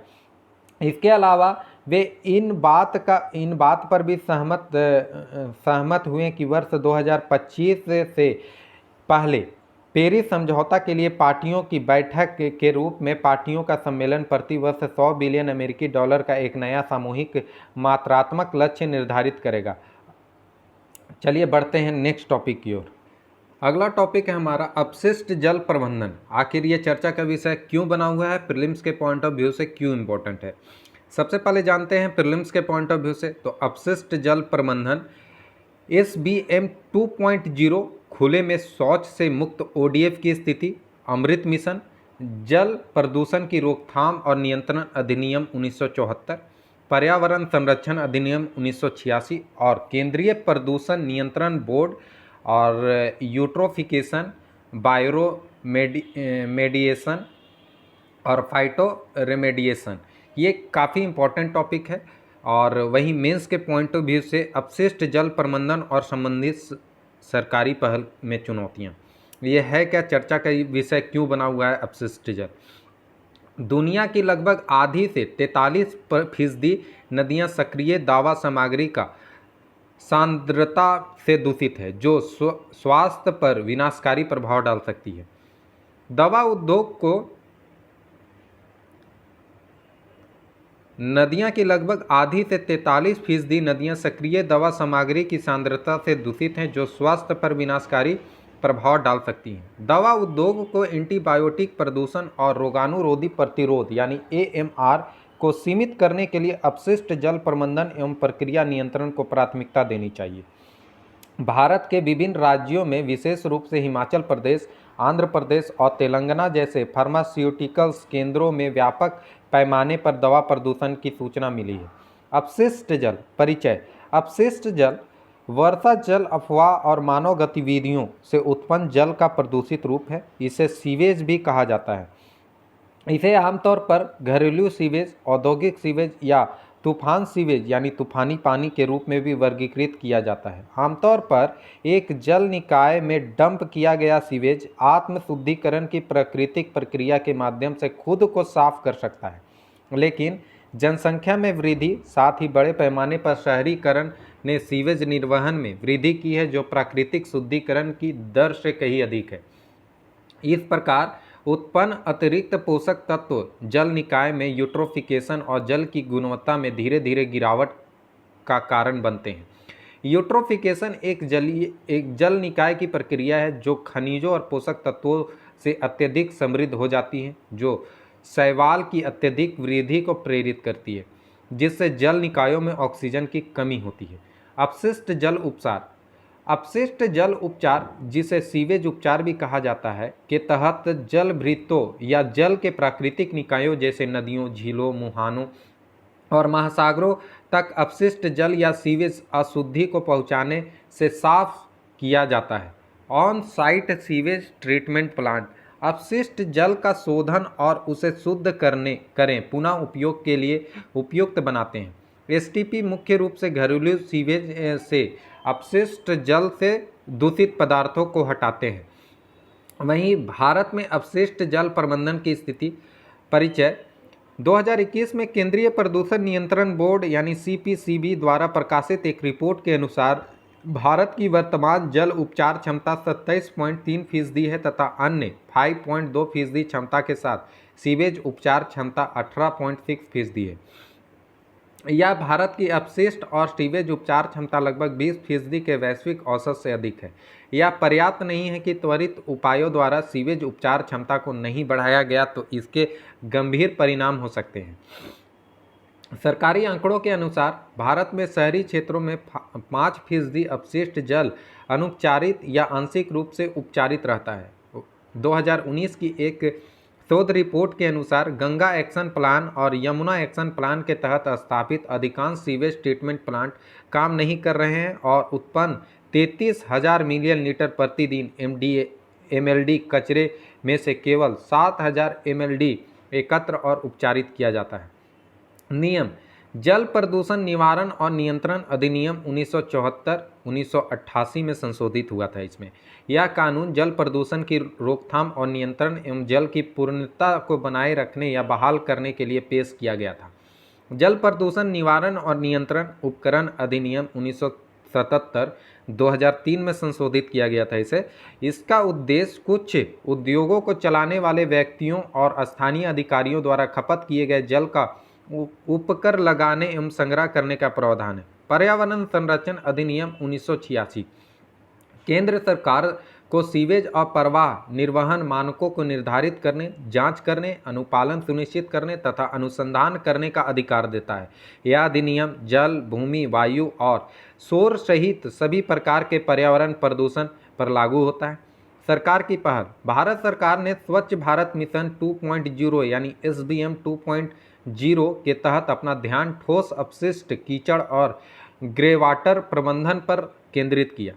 इसके अलावा वे इन बात पर भी सहमत हुए कि वर्ष 2025 से पहले पेरिस समझौता के लिए पार्टियों की बैठक के रूप में पार्टियों का सम्मेलन प्रतिवर्ष $100 बिलियन का एक नया सामूहिक मात्रात्मक लक्ष्य निर्धारित करेगा। चलिए बढ़ते हैं नेक्स्ट टॉपिक की ओर। अगला टॉपिक है हमारा अपशिष्ट जल प्रबंधन। आखिर ये चर्चा का विषय क्यों बना हुआ है, प्रीलिम्स के पॉइंट ऑफ व्यू से क्यों इम्पोर्टेंट है। सबसे पहले जानते हैं प्रीलिम्स के पॉइंट ऑफ व्यू से, तो अपशिष्ट जल प्रबंधन SBM 2.0, खुले में शौच से मुक्त ODF की स्थिति, अमृत मिशन, जल प्रदूषण की रोकथाम और नियंत्रण अधिनियम 1974, पर्यावरण संरक्षण अधिनियम 1986 और केंद्रीय प्रदूषण नियंत्रण बोर्ड और यूट्रोफिकेशन, बायो मेडिएशन और फाइटो रेमेडिएशन, ये काफ़ी इम्पोर्टेंट टॉपिक है। और वहीं मेंस के पॉइंट ऑफ व्यू से अपशिष्ट जल प्रबंधन और संबंधित सरकारी पहल में चुनौतियाँ, ये है क्या, चर्चा का विषय क्यों बना हुआ है अपशिष्ट जल। दुनिया की लगभग आधी से 43% नदियाँ सक्रिय दावा सामग्री का सांद्रता से दूषित है, जो स्वास्थ्य पर विनाशकारी प्रभाव डाल सकती है। दवा उद्योग को नदियां की लगभग आधी से 43% नदियां सक्रिय दवा सामग्री की सांद्रता से दूषित हैं, जो स्वास्थ्य पर विनाशकारी प्रभाव डाल सकती हैं। दवा उद्योग को एंटीबायोटिक प्रदूषण और रोगाणुरोधी प्रतिरोध यानी AMR को सीमित करने के लिए अपशिष्ट जल प्रबंधन एवं प्रक्रिया नियंत्रण को प्राथमिकता देनी चाहिए। भारत के विभिन्न राज्यों में, विशेष रूप से हिमाचल प्रदेश, आंध्र प्रदेश और तेलंगाना जैसे फार्मास्यूटिकल्स केंद्रों में व्यापक पैमाने पर दवा प्रदूषण की सूचना मिली है। अपशिष्ट जल परिचय। अपशिष्ट जल वर्षा जल, अफवाह और मानव गतिविधियों से उत्पन्न जल का प्रदूषित रूप है। इसे सीवेज भी कहा जाता है। इसे आमतौर पर घरेलू सीवेज, औद्योगिक सीवेज या तूफान सीवेज यानी तूफानी पानी के रूप में भी वर्गीकृत किया जाता है। आमतौर पर एक जल निकाय में डंप किया गया सीवेज आत्म शुद्धिकरण की प्राकृतिक प्रक्रिया के माध्यम से खुद को साफ कर सकता है, लेकिन जनसंख्या में वृद्धि, साथ ही बड़े पैमाने पर शहरीकरण ने सीवेज निर्वहन में वृद्धि की है, जो प्राकृतिक शुद्धिकरण की दर से कहीं अधिक है। इस प्रकार उत्पन्न अतिरिक्त पोषक तत्व जल निकाय में यूट्रोफिकेशन और जल की गुणवत्ता में धीरे धीरे गिरावट का कारण बनते हैं। यूट्रोफिकेशन एक जल निकाय की प्रक्रिया है जो खनिजों और पोषक तत्वों से अत्यधिक समृद्ध हो जाती है, जो शैवाल की अत्यधिक वृद्धि को प्रेरित करती है, जिससे जल निकायों में ऑक्सीजन की कमी होती है। अपशिष्ट जल उपचार। अपशिष्ट जल उपचार, जिसे सीवेज उपचार भी कहा जाता है, के तहत जल भृतों या जल के प्राकृतिक निकायों जैसे नदियों, झीलों, मुहानों और महासागरों तक अपशिष्ट जल या सीवेज अशुद्धि को पहुंचाने से साफ किया जाता है। On site sewage treatment plant अपशिष्ट जल का शोधन और उसे शुद्ध करें पुनः उपयोग के लिए उपयुक्त बनाते हैं। STP मुख्य रूप से घरेलू सीवेज से अपशिष्ट जल से दूषित पदार्थों को हटाते हैं। वहीं भारत में अपशिष्ट जल प्रबंधन की स्थिति। परिचय। 2021 में केंद्रीय प्रदूषण नियंत्रण बोर्ड यानी CPCB द्वारा प्रकाशित एक रिपोर्ट के अनुसार भारत की वर्तमान जल उपचार क्षमता 27.3% है तथा अन्य 5.2% क्षमता के साथ सीवेज उपचार क्षमता 18.6% है। यह भारत की अपशिष्ट और सीवेज उपचार क्षमता लगभग 20% के वैश्विक औसत से अधिक है। यह पर्याप्त नहीं है कि त्वरित उपायों द्वारा सीवेज उपचार क्षमता को नहीं बढ़ाया गया तो इसके गंभीर परिणाम हो सकते हैं। सरकारी आंकड़ों के अनुसार भारत में शहरी क्षेत्रों में 5% अपशिष्ट जल अनुपचारित या आंशिक रूप से उपचारित रहता है। 2019 की एक शोध रिपोर्ट के अनुसार गंगा एक्शन प्लान और यमुना एक्शन प्लान के तहत स्थापित अधिकांश सीवेज ट्रीटमेंट प्लांट काम नहीं कर रहे हैं और उत्पन्न 33,000 मिलियन लीटर प्रतिदिन MLD कचरे में से केवल 7,000 MLD एकत्र और उपचारित किया जाता है। नियम। जल प्रदूषण निवारण और नियंत्रण अधिनियम 1974-1988 में संशोधित हुआ था। इसमें यह कानून जल प्रदूषण की रोकथाम और नियंत्रण एवं जल की पूर्णता को बनाए रखने या बहाल करने के लिए पेश किया गया था। जल प्रदूषण निवारण और नियंत्रण उपकरण अधिनियम 1977 2003 में संशोधित किया गया था। इसका उद्देश्य कुछ उद्योगों को चलाने वाले व्यक्तियों और स्थानीय अधिकारियों द्वारा खपत किए गए जल का उपकर लगाने एवं संग्रह करने का प्रावधान है। पर्यावरण संरक्षण अधिनियम 1986 केंद्र सरकार को सीवेज और प्रवाह निर्वहन मानकों को निर्धारित करने, जांच करने, अनुपालन सुनिश्चित करने तथा अनुसंधान करने का अधिकार देता है। यह अधिनियम जल, भूमि, वायु और शोर सहित सभी प्रकार के पर्यावरण प्रदूषण पर लागू होता है। सरकार की पहल। भारत सरकार ने स्वच्छ भारत मिशन 2.0 यानी SBM 2.0 के तहत अपना ध्यान ठोस अपशिष्ट, कीचड़ और ग्रे वाटर प्रबंधन पर केंद्रित किया।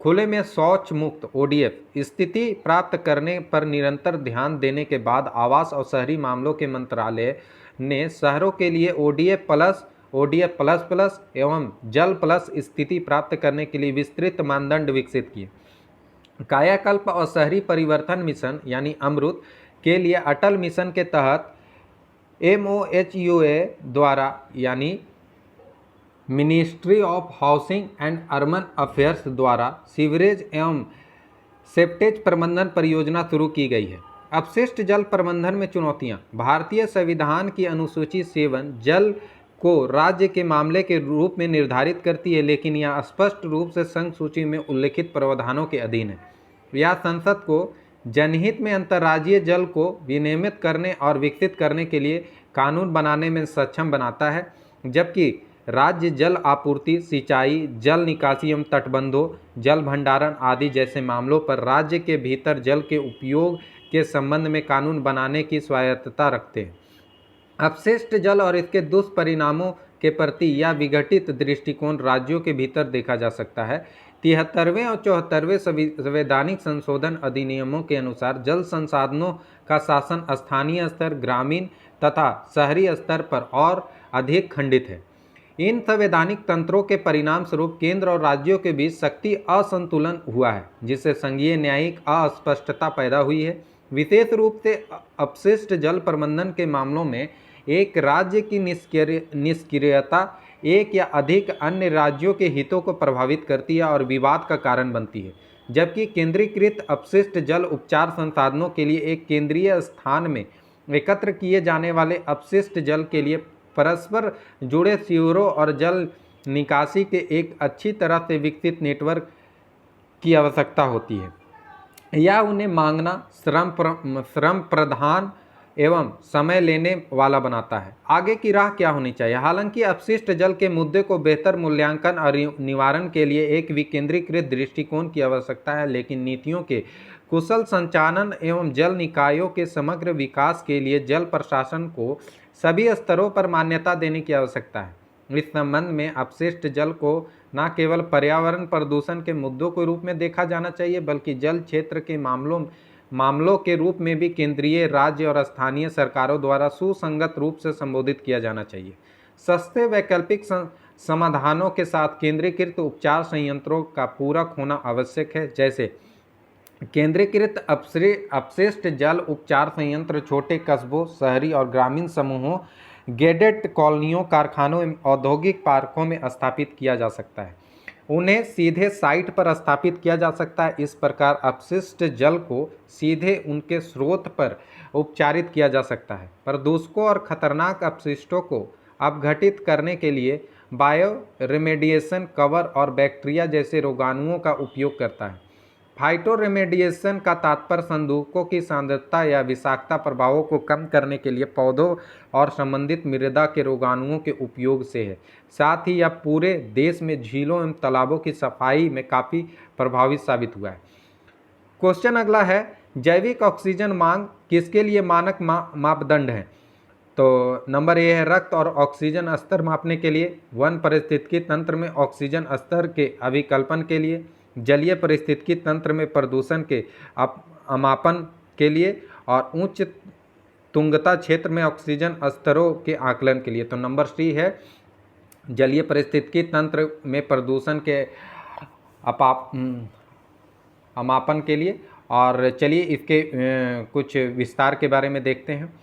खुले में शौच मुक्त ODF स्थिति प्राप्त करने पर निरंतर ध्यान देने के बाद आवास और शहरी मामलों के मंत्रालय ने शहरों के लिए ODF plus, ODF plus plus एवं जल प्लस स्थिति प्राप्त करने के लिए विस्तृत मानदंड विकसित किए। कायाकल्प और शहरी परिवर्तन मिशन यानी अमृत के लिए अटल मिशन के तहत MOHUA द्वारा यानी ministry of housing and urban affairs द्वारा सीवरेज एवं सेप्टेज प्रबंधन परियोजना शुरू की गई है। अपशिष्ट जल प्रबंधन में चुनौतियां। भारतीय संविधान की अनुसूची 7 जल को राज्य के मामले के रूप में निर्धारित करती है, लेकिन यह स्पष्ट रूप से संघ सूची में उल्लिखित प्रावधानों के अधीन है। यह संसद को जनहित में अंतर्राज्यीय जल को विनियमित करने और विकसित करने के लिए कानून बनाने में सक्षम बनाता है, जबकि राज्य जल आपूर्ति, सिंचाई, जल निकासी एवं तटबंधों, जल भंडारण आदि जैसे मामलों पर राज्य के भीतर जल के उपयोग के संबंध में कानून बनाने की स्वायत्तता रखते हैं। अपशिष्ट जल और इसके दुष्परिणामों के प्रति यह विघटित दृष्टिकोण राज्यों के भीतर देखा जा सकता है। 73वें और 74वें संवैधानिक संशोधन अधिनियमों के अनुसार जल संसाधनों का शासन स्थानीय स्तर, ग्रामीण तथा शहरी स्तर पर और अधिक खंडित है। इन संवैधानिक तंत्रों के परिणाम स्वरूप केंद्र और राज्यों के बीच शक्ति असंतुलन हुआ है, जिससे संघीय न्यायिक अस्पष्टता पैदा हुई है। विशेष रूप से अपशिष्ट जल प्रबंधन के मामलों में एक राज्य की निष्क्रियता एक या अधिक अन्य राज्यों के हितों को प्रभावित करती है और विवाद का कारण बनती है, जबकि केंद्रीकृत अपशिष्ट जल उपचार संसाधनों के लिए एक केंद्रीय स्थान में एकत्र किए जाने वाले अपशिष्ट जल के लिए परस्पर जुड़े सीवरों और जल निकासी के एक अच्छी तरह से विकसित नेटवर्क की आवश्यकता होती है। यह उन्हें मांगना, श्रम प्रधान एवं समय लेने वाला बनाता है। आगे की राह क्या होनी चाहिए? हालांकि अपशिष्ट जल के मुद्दे को बेहतर मूल्यांकन और निवारण के लिए एक विकेंद्रीकृत दृष्टिकोण की आवश्यकता है, लेकिन नीतियों के कुशल संचालन एवं जल निकायों के समग्र विकास के लिए जल प्रशासन को सभी स्तरों पर मान्यता देने की आवश्यकता है। इस संबंध में अपशिष्ट जल को न केवल पर्यावरण प्रदूषण के मुद्दों के रूप में देखा जाना चाहिए, बल्कि जल क्षेत्र के मामलों के रूप में भी केंद्रीय, राज्य और स्थानीय सरकारों द्वारा सुसंगत रूप से संबोधित किया जाना चाहिए। सस्ते वैकल्पिक समाधानों के साथ केंद्रीकृत उपचार संयंत्रों का पूरक होना आवश्यक है, जैसे केंद्रीकृत अपशिष्ट जल उपचार संयंत्र छोटे कस्बों, शहरी और ग्रामीण समूहों, गेटेड कॉलोनियों, कारखानों एवं औद्योगिक पार्कों में स्थापित किया जा सकता है। उन्हें सीधे साइट पर स्थापित किया जा सकता है। इस प्रकार अपशिष्ट जल को सीधे उनके स्रोत पर उपचारित किया जा सकता है। प्रदूषकों और खतरनाक अपशिष्टों को अपघटित करने के लिए बायो रेमेडिएशन कवर और बैक्टीरिया जैसे रोगाणुओं का उपयोग करता है। फाइटो रेमेडिएशन का तात्पर्य संदूकों की सांद्रता या विषाक्तता प्रभावों को कम करने के लिए पौधों और संबंधित मृदा के रोगाणुओं के उपयोग से है। साथ ही यह पूरे देश में झीलों एवं तालाबों की सफाई में काफ़ी प्रभावी साबित हुआ है। क्वेश्चन अगला है, जैविक ऑक्सीजन मांग किसके लिए मानक मापदंड है? तो नंबर ए है रक्त और ऑक्सीजन स्तर मापने के लिए, वन पारिस्थितिकी तंत्र में ऑक्सीजन स्तर के अभिकल्पन के लिए, जलीय पारिस्थितिकी तंत्र में प्रदूषण के अमापन के लिए और उच्च तुंगता क्षेत्र में ऑक्सीजन स्तरों के आकलन के लिए। तो नंबर सी है जलीय पारिस्थितिकी तंत्र में प्रदूषण के अमापन के लिए। और चलिए इसके कुछ विस्तार के बारे में देखते हैं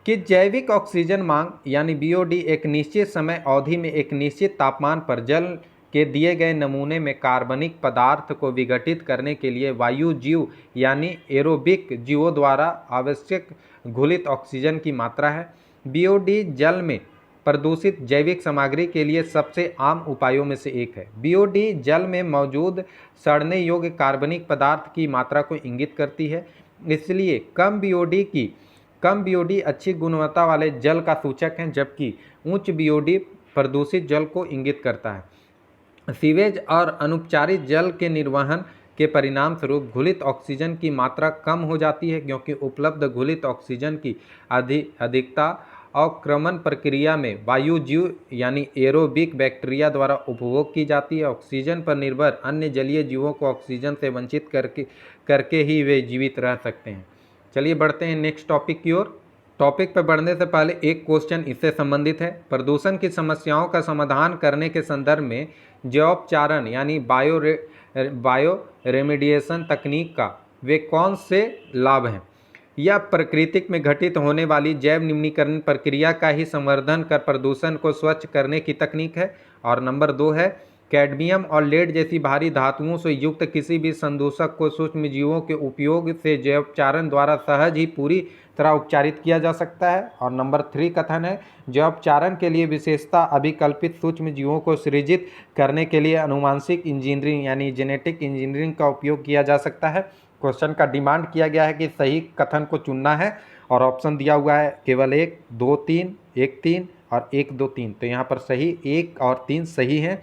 कि जैविक ऑक्सीजन मांग यानी BOD एक निश्चित समय अवधि में एक निश्चित तापमान पर जल के दिए गए नमूने में कार्बनिक पदार्थ को विघटित करने के लिए वायु जीव यानी एरोबिक जीवों द्वारा आवश्यक घुलित ऑक्सीजन की मात्रा है। BOD जल में प्रदूषित जैविक सामग्री के लिए सबसे आम उपायों में से एक है। BOD जल में मौजूद सड़ने योग्य कार्बनिक पदार्थ की मात्रा को इंगित करती है, इसलिए कम BOD अच्छी गुणवत्ता वाले जल का सूचक है, जबकि उच्च BOD प्रदूषित जल को इंगित करता है। सीवेज और अनुपचारित जल के निर्वहन के परिणाम स्वरूप घुलित ऑक्सीजन की मात्रा कम हो जाती है, क्योंकि उपलब्ध घुलित ऑक्सीजन की अधिकता अवक्रमण प्रक्रिया में वायु जीव यानी एरोबिक बैक्टीरिया द्वारा उपभोग की जाती है। ऑक्सीजन पर निर्भर अन्य जलीय जीवों को ऑक्सीजन से वंचित करके ही वे जीवित रह सकते हैं। चलिए बढ़ते हैं नेक्स्ट टॉपिक की ओर। टॉपिक पर बढ़ने से पहले एक क्वेश्चन इससे संबंधित है। प्रदूषण की समस्याओं का समाधान करने के संदर्भ में जैवोपचारण यानी बायो रेमेडिएशन तकनीक का वे कौन से लाभ हैं? यह प्रकृति में घटित होने वाली जैव निम्नीकरण प्रक्रिया का ही संवर्धन कर प्रदूषण को स्वच्छ करने की तकनीक है। और नंबर 2 है कैडमियम और लेड जैसी भारी धातुओं से युक्त किसी भी संदूषक को सूक्ष्म जीवों के उपयोग से जैवोपचारण द्वारा सहज ही पूरी तरह उपचारित किया जा सकता है। और नंबर 3 कथन है जैवोपचारण के लिए विशेषता अभिकल्पित सूक्ष्म जीवों को सृजित करने के लिए अनुवांशिक इंजीनियरिंग यानी जेनेटिक इंजीनियरिंग का उपयोग किया जा सकता है। क्वेश्चन का डिमांड किया गया है कि सही कथन को चुनना है और ऑप्शन दिया हुआ है केवल 1, 2, 3, 1, 3 और 1, 2, 3। तो यहाँ पर सही 1 और 3 सही हैं।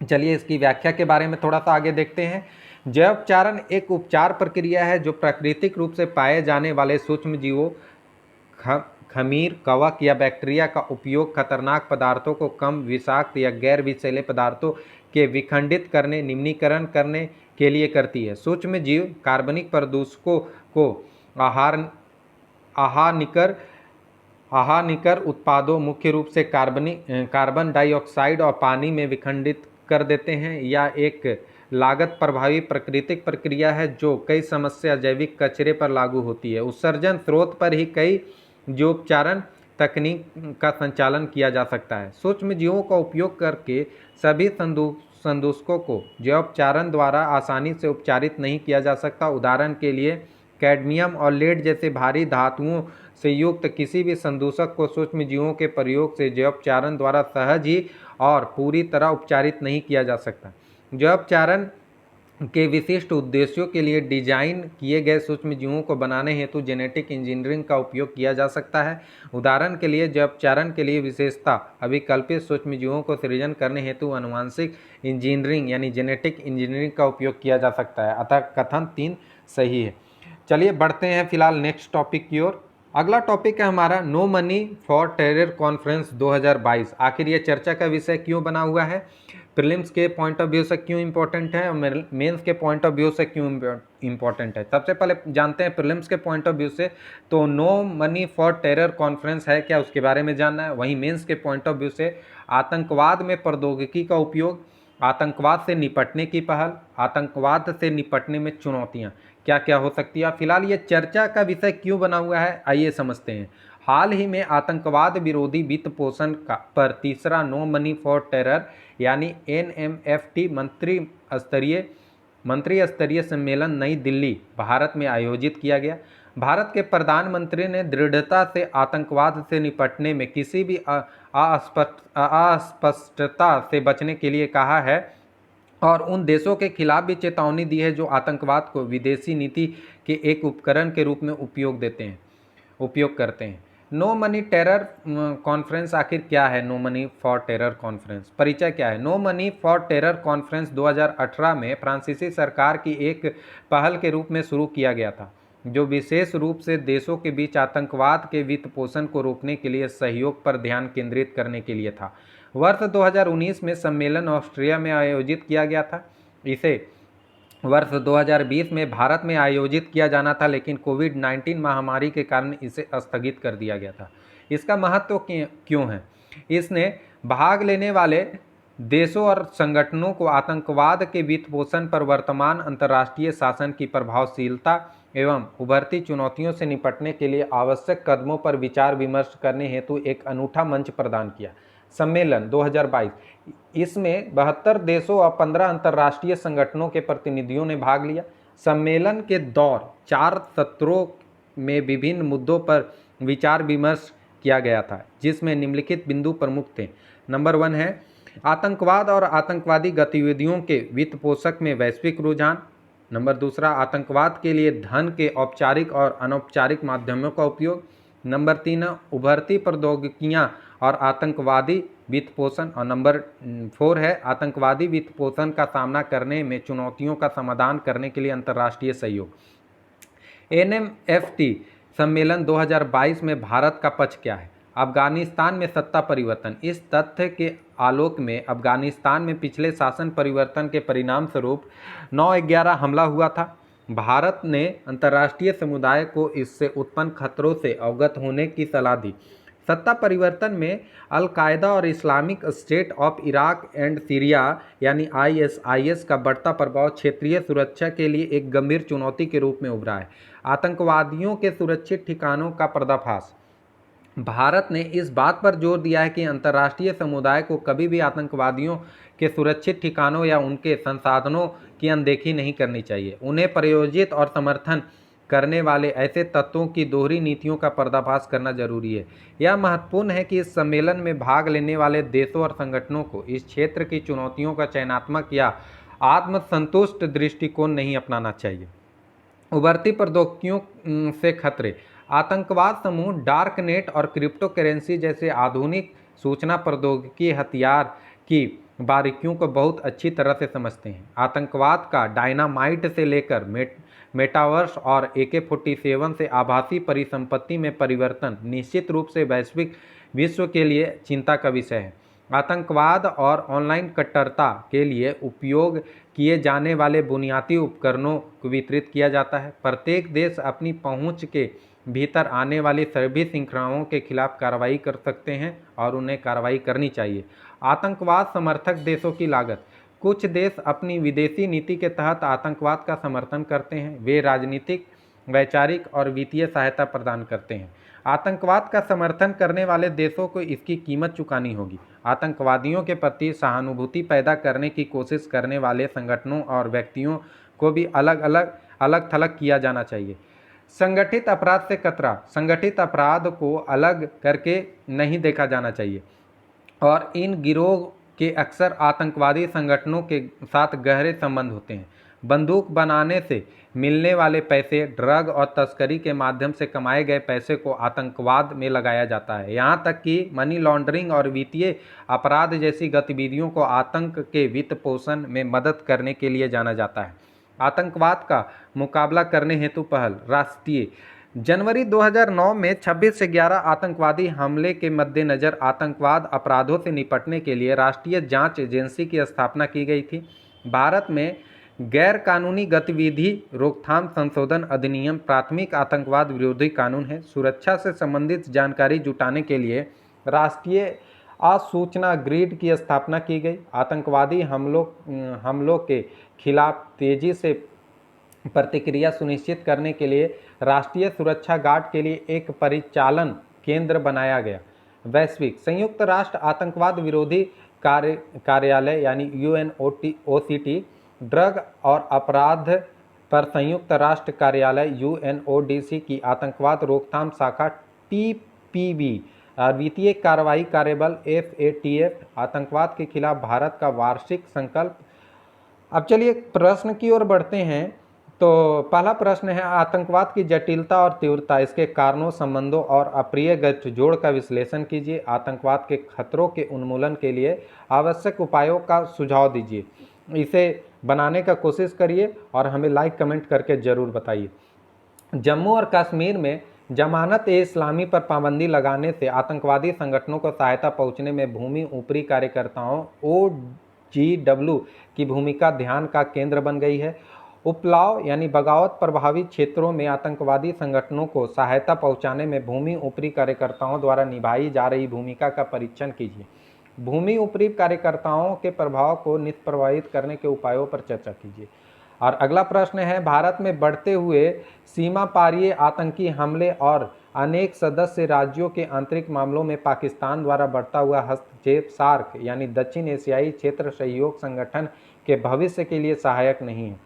चलिए इसकी व्याख्या के बारे में थोड़ा सा आगे देखते हैं। जैवोपचारण एक उपचार प्रक्रिया है जो प्राकृतिक रूप से पाए जाने वाले सूक्ष्म जीवों खमीर, कवक या बैक्टीरिया का उपयोग खतरनाक पदार्थों को कम विषाक्त या गैर विषैले पदार्थों के विखंडित करने, निम्नीकरण करने के लिए करती है। सूक्ष्म जीव कार्बनिक प्रदूषकों को आहानिकर उत्पादों मुख्य रूप से कार्बन डाइऑक्साइड और पानी में विखंडित कर देते हैं। यह एक लागत प्रभावी प्राकृतिक प्रक्रिया है जो कई समस्या जैविक कचरे पर लागू होती है। उत्सर्जन स्रोत पर ही कई जैवोपचारण तकनीक का संचालन किया जा सकता है। सूक्ष्म जीवों का उपयोग करके सभी संदूषकों को जैवोपचारण द्वारा आसानी से उपचारित नहीं किया जा सकता। उदाहरण के लिए कैडमियम और लेड जैसे भारी धातुओं से युक्त किसी भी संदूषक को सूक्ष्म जीवों के प्रयोग से जैवोपचारण द्वारा सहज ही और पूरी तरह उपचारित नहीं किया जा सकता। जैवोपचारण के विशिष्ट उद्देश्यों के लिए डिजाइन किए गए सूक्ष्म जीवों को बनाने हेतु जेनेटिक इंजीनियरिंग का उपयोग किया जा सकता है। उदाहरण के लिए जैवोपचारण के लिए विशेषता अभिकल्पित सूक्ष्म जीवों को सृजन करने हेतु आनुवंशिक इंजीनियरिंग यानी जेनेटिक इंजीनियरिंग का उपयोग किया जा सकता है। अतः कथन 3 सही है। चलिए बढ़ते हैं फिलहाल नेक्स्ट टॉपिक की ओर। अगला टॉपिक है हमारा no money for terror conference 2022। आखिर ये चर्चा का विषय क्यों बना हुआ है, प्रीलिम्स के पॉइंट ऑफ व्यू से क्यों इंपॉर्टेंट है और मेंस के पॉइंट ऑफ व्यू से क्यों इंपॉर्टेंट है। सबसे पहले जानते हैं प्रीलिम्स के पॉइंट ऑफ व्यू से, तो no money for terror conference है क्या, उसके बारे में जानना है। वहीं मेंस के पॉइंट ऑफ व्यू से आतंकवाद में प्रौद्योगिकी का उपयोग, आतंकवाद से निपटने की पहल, आतंकवाद से निपटने में चुनौतियाँ क्या क्या हो सकती है। फिलहाल ये चर्चा का विषय क्यों बना हुआ है आइए समझते हैं। हाल ही में आतंकवाद विरोधी वित्त पोषण पर तीसरा नो मनी फॉर टेरर यानी NMFT मंत्री स्तरीय सम्मेलन नई दिल्ली भारत में आयोजित किया गया। भारत के प्रधानमंत्री ने दृढ़ता से आतंकवाद से निपटने में किसी भी अस्पष्टता से बचने के लिए कहा है और उन देशों के खिलाफ भी चेतावनी दी है जो आतंकवाद को विदेशी नीति के एक उपकरण के रूप में उपयोग करते हैं। नो मनी टेरर कॉन्फ्रेंस आखिर क्या है? No money for terror conference परिचय क्या है? No money for terror conference 2018 में फ्रांसीसी सरकार की एक पहल के रूप में शुरू किया गया था जो विशेष रूप से देशों के बीच आतंकवाद के वित्त पोषण को रोकने के लिए सहयोग पर ध्यान केंद्रित करने के लिए था। वर्ष 2019 में सम्मेलन ऑस्ट्रिया में आयोजित किया गया था। इसे वर्ष 2020 में भारत में आयोजित किया जाना था लेकिन कोविड-19 महामारी के कारण इसे स्थगित कर दिया गया था। इसका महत्व क्यों है? इसने भाग लेने वाले देशों और संगठनों को आतंकवाद के वित्त पोषण पर वर्तमान अंतर्राष्ट्रीय शासन की प्रभावशीलता एवं उभरती चुनौतियों से निपटने के लिए आवश्यक कदमों पर विचार विमर्श करने हेतु एक अनूठा मंच प्रदान किया। सम्मेलन 2022 इसमें 72 देशों और 15 अंतर्राष्ट्रीय संगठनों के प्रतिनिधियों ने भाग लिया। सम्मेलन के दौर 4 सत्रों में विभिन्न मुद्दों पर विचार विमर्श किया गया था जिसमें निम्नलिखित बिंदु प्रमुख थे। नंबर 1 है आतंकवाद और आतंकवादी गतिविधियों के वित्त पोषण में वैश्विक रुझान। नंबर 2 आतंकवाद के लिए धन के औपचारिक और अनौपचारिक माध्यमों का उपयोग। नंबर 3 उभरती प्रौद्योगिकियां और आतंकवादी वित्त पोषण। और नंबर 4 है आतंकवादी वित्त पोषण का सामना करने में चुनौतियों का समाधान करने के लिए अंतर्राष्ट्रीय सहयोग। NMFT सम्मेलन 2022 में भारत का पक्ष क्या है? अफगानिस्तान में सत्ता परिवर्तन। इस तथ्य के आलोक में अफगानिस्तान में पिछले शासन परिवर्तन के परिणाम स्वरूप 9/11 हमला हुआ था भारत ने अंतर्राष्ट्रीय समुदाय को इससे उत्पन्न खतरों से अवगत होने की सलाह दी। सत्ता परिवर्तन में अल-कायदा और Islamic state of Iraq and Syria यानी ISIS का बढ़ता प्रभाव क्षेत्रीय सुरक्षा के लिए एक गंभीर चुनौती के रूप में उभरा है। आतंकवादियों के सुरक्षित ठिकानों का पर्दाफाश। भारत ने इस बात पर जोर दिया है कि अंतर्राष्ट्रीय समुदाय को कभी भी आतंकवादियों के सुरक्षित ठिकानों या उनके संसाधनों की अनदेखी नहीं करनी चाहिए। उन्हें प्रायोजित और समर्थन करने वाले ऐसे तत्वों की दोहरी नीतियों का पर्दाफाश करना जरूरी है। यह महत्वपूर्ण है कि इस सम्मेलन में भाग लेने वाले देशों और संगठनों को इस क्षेत्र की चुनौतियों का चयनात्मक या आत्मसंतुष्ट दृष्टिकोण नहीं अपनाना चाहिए। उभरती प्रौद्योगिकियों से खतरे। आतंकवाद समूह डार्क नेट और क्रिप्टो करेंसी जैसे आधुनिक सूचना प्रौद्योगिकी हथियार की बारीकियों को बहुत अच्छी तरह से समझते हैं। आतंकवाद का डायनामाइट से लेकर मेटावर्स और AK-47 से आभासी परिसंपत्ति में परिवर्तन निश्चित रूप से वैश्विक विश्व के लिए चिंता का विषय है। आतंकवाद और ऑनलाइन कट्टरता के लिए उपयोग किए जाने वाले बुनियादी उपकरणों को वितरित किया जाता है। प्रत्येक देश अपनी पहुंच के भीतर आने वाली सभी श्रृंखलाओं के खिलाफ कार्रवाई कर सकते हैं और उन्हें कार्रवाई करनी चाहिए। आतंकवाद समर्थक देशों की लागत। कुछ देश अपनी विदेशी नीति के तहत आतंकवाद का समर्थन करते हैं। वे राजनीतिक, वैचारिक और वित्तीय सहायता प्रदान करते हैं। आतंकवाद का समर्थन करने वाले देशों को इसकी कीमत चुकानी होगी। आतंकवादियों के प्रति सहानुभूति पैदा करने की कोशिश करने वाले संगठनों और व्यक्तियों को भी अलग थलग किया जाना चाहिए। संगठित अपराध से खतरा। संगठित अपराध को अलग करके नहीं देखा जाना चाहिए और इन गिरोह के अक्सर आतंकवादी संगठनों के साथ गहरे संबंध होते हैं। बंदूक बनाने से मिलने वाले पैसे, ड्रग और तस्करी के माध्यम से कमाए गए पैसे को आतंकवाद में लगाया जाता है। यहाँ तक कि मनी लॉन्ड्रिंग और वित्तीय अपराध जैसी गतिविधियों को आतंक के वित्त पोषण में मदद करने के लिए जाना जाता है। आतंकवाद का मुकाबला करने हेतु पहल। राष्ट्रीय जनवरी 2009 में 26 से 11 आतंकवादी हमले के मद्देनज़र आतंकवाद अपराधों से निपटने के लिए राष्ट्रीय जांच एजेंसी की स्थापना की गई थी। भारत में गैर कानूनी गतिविधि रोकथाम संशोधन अधिनियम प्राथमिक आतंकवाद विरोधी कानून है। सुरक्षा से संबंधित जानकारी जुटाने के लिए राष्ट्रीय सूचना ग्रिड की स्थापना की गई। आतंकवादी हमलों के खिलाफ तेजी से प्रतिक्रिया सुनिश्चित करने के लिए राष्ट्रीय सुरक्षा गार्ड के लिए एक परिचालन केंद्र बनाया गया। वैश्विक संयुक्त राष्ट्र आतंकवाद विरोधी कार्यालय यानी UNOCT, ड्रग और अपराध पर संयुक्त राष्ट्र कार्यालय UNODC की आतंकवाद रोकथाम शाखा TPB, वित्तीय कार्रवाई कार्यबल FATF, आतंकवाद के खिलाफ भारत का वार्षिक संकल्प। अब चलिए प्रश्न की ओर बढ़ते हैं। तो पहला प्रश्न है, आतंकवाद की जटिलता और तीव्रता, इसके कारणों, संबंधों और अप्रिय गठजोड़ का विश्लेषण कीजिए। आतंकवाद के खतरों के उन्मूलन के लिए आवश्यक उपायों का सुझाव दीजिए। इसे बनाने का कोशिश करिए और हमें लाइक कमेंट करके ज़रूर बताइए। जम्मू और कश्मीर में जमानत-ए-इस्लामी पर पाबंदी लगाने से आतंकवादी संगठनों को सहायता पहुंचने में भूमि ऊपरी कार्यकर्ताओं OGW की भूमिका ध्यान का केंद्र बन गई है। उपलाव यानी बगावत प्रभावित क्षेत्रों में आतंकवादी संगठनों को सहायता पहुंचाने में भूमि ऊपरी कार्यकर्ताओं द्वारा निभाई जा रही भूमिका का परीक्षण कीजिए। भूमि ऊपरी कार्यकर्ताओं के प्रभाव को निष्प्रभावित करने के उपायों पर चर्चा कीजिए। और अगला प्रश्न है, भारत में बढ़ते हुए सीमा पारीय आतंकी हमले और अनेक सदस्य राज्यों के आंतरिक मामलों में पाकिस्तान द्वारा बढ़ता हुआ हस्तक्षेप सार्क यानी दक्षिण एशियाई क्षेत्र सहयोग संगठन के भविष्य के लिए सहायक नहीं है।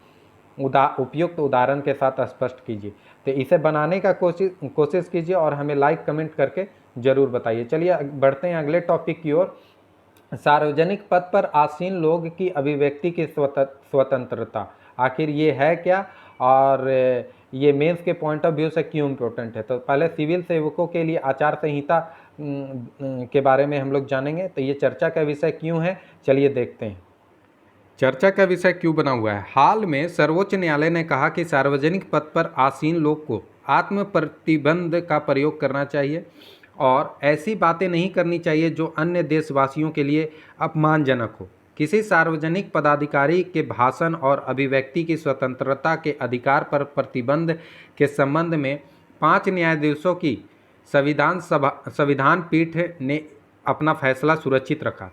उपयुक्त उदाहरण के साथ स्पष्ट कीजिए। तो इसे बनाने का कोशिश कीजिए और हमें लाइक कमेंट करके ज़रूर बताइए। चलिए बढ़ते हैं अगले टॉपिक की ओर। सार्वजनिक पद पर आसीन लोग की अभिव्यक्ति की स्वतंत्रता, आखिर ये है क्या और ये मेंस के पॉइंट ऑफ व्यू से क्यों इम्पोर्टेंट है। तो पहले सिविल सेवकों के लिए आचार संहिता के बारे में हम लोग जानेंगे। तो ये चर्चा का विषय क्यों है, चलिए देखते हैं। चर्चा का विषय क्यों बना हुआ है। हाल में सर्वोच्च न्यायालय ने कहा कि सार्वजनिक पद पर आसीन लोग को आत्म प्रतिबंध का प्रयोग करना चाहिए और ऐसी बातें नहीं करनी चाहिए जो अन्य देशवासियों के लिए अपमानजनक हो। किसी सार्वजनिक पदाधिकारी के भाषण और अभिव्यक्ति की स्वतंत्रता के अधिकार पर प्रतिबंध के संबंध में 5 न्यायाधीशों की संविधान पीठ ने अपना फैसला सुरक्षित रखा।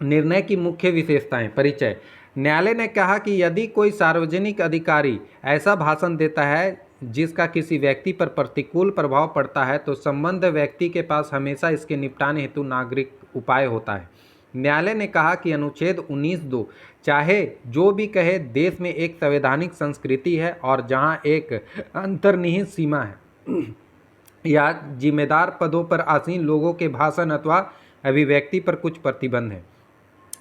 निर्णय की मुख्य विशेषताएं। परिचय। न्यायालय ने कहा कि यदि कोई सार्वजनिक अधिकारी ऐसा भाषण देता है जिसका किसी व्यक्ति पर प्रतिकूल प्रभाव पड़ता है तो संबद्ध व्यक्ति के पास हमेशा इसके निपटान हेतु नागरिक उपाय होता है। न्यायालय ने कहा कि अनुच्छेद 19(2) चाहे जो भी कहे, देश में एक संवैधानिक संस्कृति है और जहां एक अंतर्निहित सीमा है या जिम्मेदार पदों पर आसीन लोगों के भाषण अथवा अभिव्यक्ति पर कुछ प्रतिबंध है।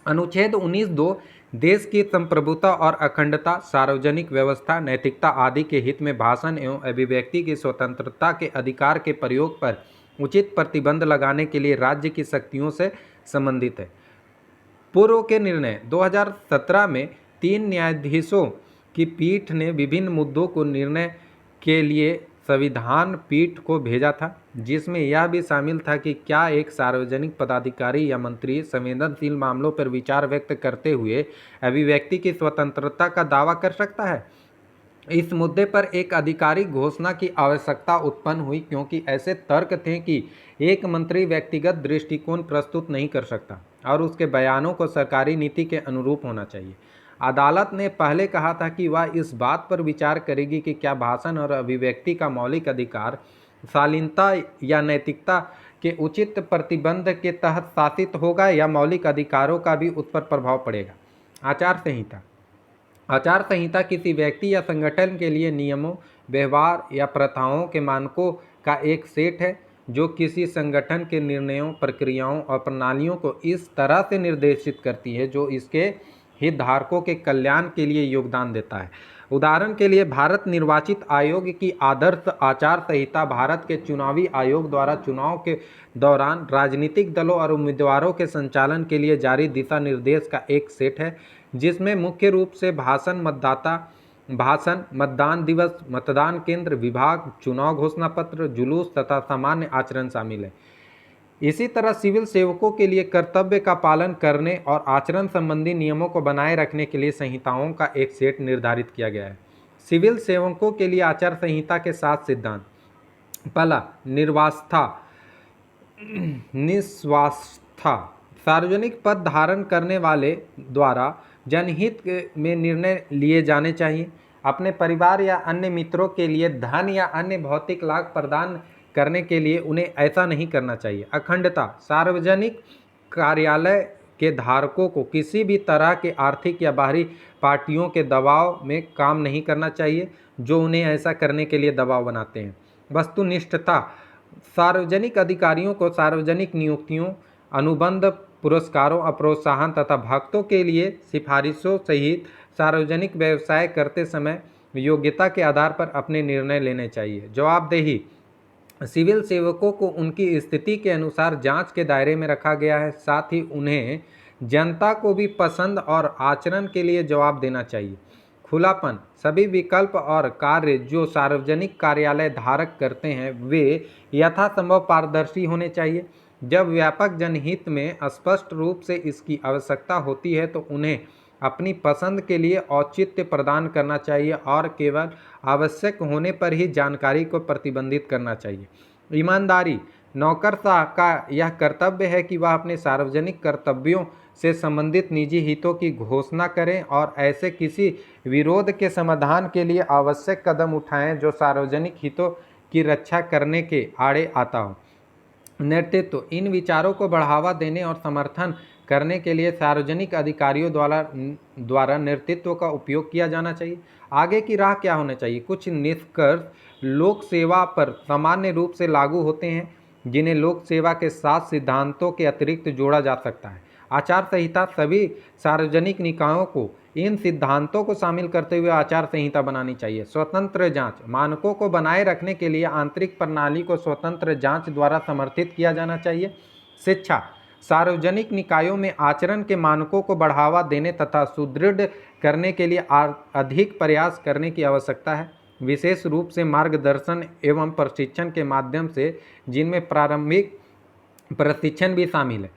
अनुच्छेद 19(2) देश की संप्रभुता और अखंडता, सार्वजनिक व्यवस्था, नैतिकता आदि के हित में भाषण एवं अभिव्यक्ति की स्वतंत्रता के अधिकार के प्रयोग पर उचित प्रतिबंध लगाने के लिए राज्य की शक्तियों से संबंधित है। पूर्व के निर्णय 2017 में 3 न्यायाधीशों की पीठ ने विभिन्न मुद्दों को निर्णय के लिए संविधान पीठ को भेजा था, जिसमें यह भी शामिल था कि क्या एक सार्वजनिक पदाधिकारी या मंत्री संवेदनशील मामलों पर विचार व्यक्त करते हुए अभिव्यक्ति की स्वतंत्रता का दावा कर सकता है। इस मुद्दे पर एक आधिकारिक घोषणा की आवश्यकता उत्पन्न हुई क्योंकि ऐसे तर्क थे कि एक मंत्री व्यक्तिगत दृष्टिकोण प्रस्तुत नहीं कर सकता और उसके बयानों को सरकारी नीति के अनुरूप होना चाहिए। अदालत ने पहले कहा था कि वह इस बात पर विचार करेगी कि क्या भाषण और अभिव्यक्ति का मौलिक अधिकार शालीनता या नैतिकता के उचित प्रतिबंध के तहत शासित होगा या मौलिक अधिकारों का भी उस पर प्रभाव पड़ेगा। आचार संहिता। आचार संहिता किसी व्यक्ति या संगठन के लिए नियमों, व्यवहार या प्रथाओं के मानकों का एक सेट है जो किसी संगठन के निर्णयों, प्रक्रियाओं और प्रणालियों को इस तरह से निर्देशित करती है जो इसके हितधारकों के कल्याण के लिए योगदान देता है। उदाहरण के लिए, भारत निर्वाचित आयोग की आदर्श आचार संहिता भारत के चुनावी आयोग द्वारा चुनाव के दौरान राजनीतिक दलों और उम्मीदवारों के संचालन के लिए जारी दिशा निर्देश का एक सेट है, जिसमें मुख्य रूप से भाषण, मतदान दिवस, मतदान केंद्र, विभाग, चुनाव घोषणा पत्र, जुलूस तथा सामान्य आचरण शामिल है। इसी तरह सिविल सेवकों के लिए कर्तव्य का पालन करने और आचरण संबंधी नियमों को बनाए रखने के लिए संहिताओं का एक सेट निर्धारित किया गया है। सिविल सेवकों के लिए आचार संहिता के 7 सिद्धांत। पहला, निस्वार्था। सार्वजनिक पद धारण करने वाले द्वारा जनहित में निर्णय लिए जाने चाहिए। अपने परिवार या अन्य मित्रों के लिए धन या अन्य भौतिक लाभ प्रदान करने के लिए उन्हें ऐसा नहीं करना चाहिए। अखंडता। सार्वजनिक कार्यालय के धारकों को किसी भी तरह के आर्थिक या बाहरी पार्टियों के दबाव में काम नहीं करना चाहिए जो उन्हें ऐसा करने के लिए दबाव बनाते हैं। वस्तुनिष्ठता। सार्वजनिक अधिकारियों को सार्वजनिक नियुक्तियों, अनुबंध, पुरस्कारों और प्रोत्साहन तथा भक्तों के लिए सिफारिशों सहित सार्वजनिक व्यवसाय करते समय योग्यता के आधार पर अपने निर्णय लेने चाहिए। जवाबदेही। सिविल सेवकों को उनकी स्थिति के अनुसार जांच के दायरे में रखा गया है, साथ ही उन्हें जनता को भी पसंद और आचरण के लिए जवाब देना चाहिए। खुलापन। सभी विकल्प और कार्य जो सार्वजनिक कार्यालय धारक करते हैं वे यथासंभव पारदर्शी होने चाहिए। जब व्यापक जनहित में स्पष्ट रूप से इसकी आवश्यकता होती है तो उन्हें अपनी पसंद के लिए औचित्य प्रदान करना चाहिए और केवल आवश्यक होने पर ही जानकारी को प्रतिबंधित करना चाहिए। ईमानदारी। नौकरशाह का यह कर्तव्य है कि वह अपने सार्वजनिक कर्तव्यों से संबंधित निजी हितों की घोषणा करें और ऐसे किसी विरोध के समाधान के लिए आवश्यक कदम उठाएं जो सार्वजनिक हितों की रक्षा करने के आड़े आता हो। नेतृत्व। इन विचारों को बढ़ावा देने और समर्थन करने के लिए सार्वजनिक अधिकारियों द्वारा नेतृत्व का उपयोग किया जाना चाहिए। आगे की राह क्या होना चाहिए? कुछ निष्कर्ष लोक सेवा पर सामान्य रूप से लागू होते हैं जिन्हें लोक सेवा के 7 सिद्धांतों के अतिरिक्त जोड़ा जा सकता है। आचार संहिता। सभी सार्वजनिक निकायों को इन सिद्धांतों को शामिल करते हुए आचार संहिता बनानी चाहिए। स्वतंत्र जांच। मानकों को बनाए रखने के लिए आंतरिक प्रणाली को स्वतंत्र जांच द्वारा समर्थित किया जाना चाहिए। शिक्षा। सार्वजनिक निकायों में आचरण के मानकों को बढ़ावा देने तथा सुदृढ़ करने के लिए अधिक प्रयास करने की आवश्यकता है, विशेष रूप से मार्गदर्शन एवं प्रशिक्षण के माध्यम से, जिनमें प्रारंभिक प्रशिक्षण भी शामिल है।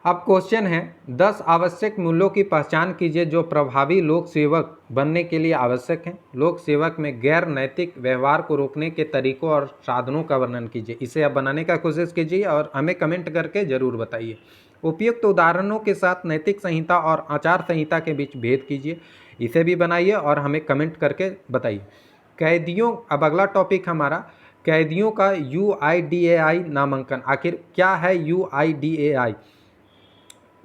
अब क्वेश्चन है 10 आवश्यक मूल्यों की पहचान कीजिए जो प्रभावी लोक सेवक बनने के लिए आवश्यक हैं। लोक सेवक में गैर नैतिक व्यवहार को रोकने के तरीकों और साधनों का वर्णन कीजिए। इसे आप बनाने का कोशिश कीजिए और हमें कमेंट करके जरूर बताइए। उपयुक्त उदाहरणों के साथ नैतिक संहिता और आचार संहिता के बीच भेद कीजिए। इसे भी बनाइए और हमें कमेंट करके बताइए। कैदियों, अब अगला टॉपिक हमारा कैदियों का UIDAI नामांकन। आखिर क्या है UIDAI?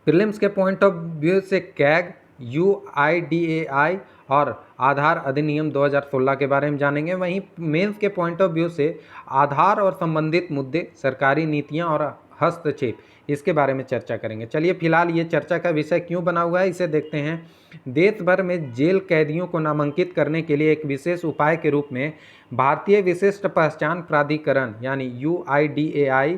प्रीलिम्स के पॉइंट ऑफ व्यू से कैग, UIDAI और आधार अधिनियम 2016 के बारे में जानेंगे। वहीं मेंस के पॉइंट ऑफ व्यू से आधार और संबंधित मुद्दे, सरकारी नीतियां और हस्तक्षेप, इसके बारे में चर्चा करेंगे। चलिए फिलहाल ये चर्चा का विषय क्यों बना हुआ है इसे देखते हैं। देश भर में जेल कैदियों को नामांकित करने के लिए एक विशेष उपाय के रूप में भारतीय विशिष्ट पहचान प्राधिकरण यानी UIDAI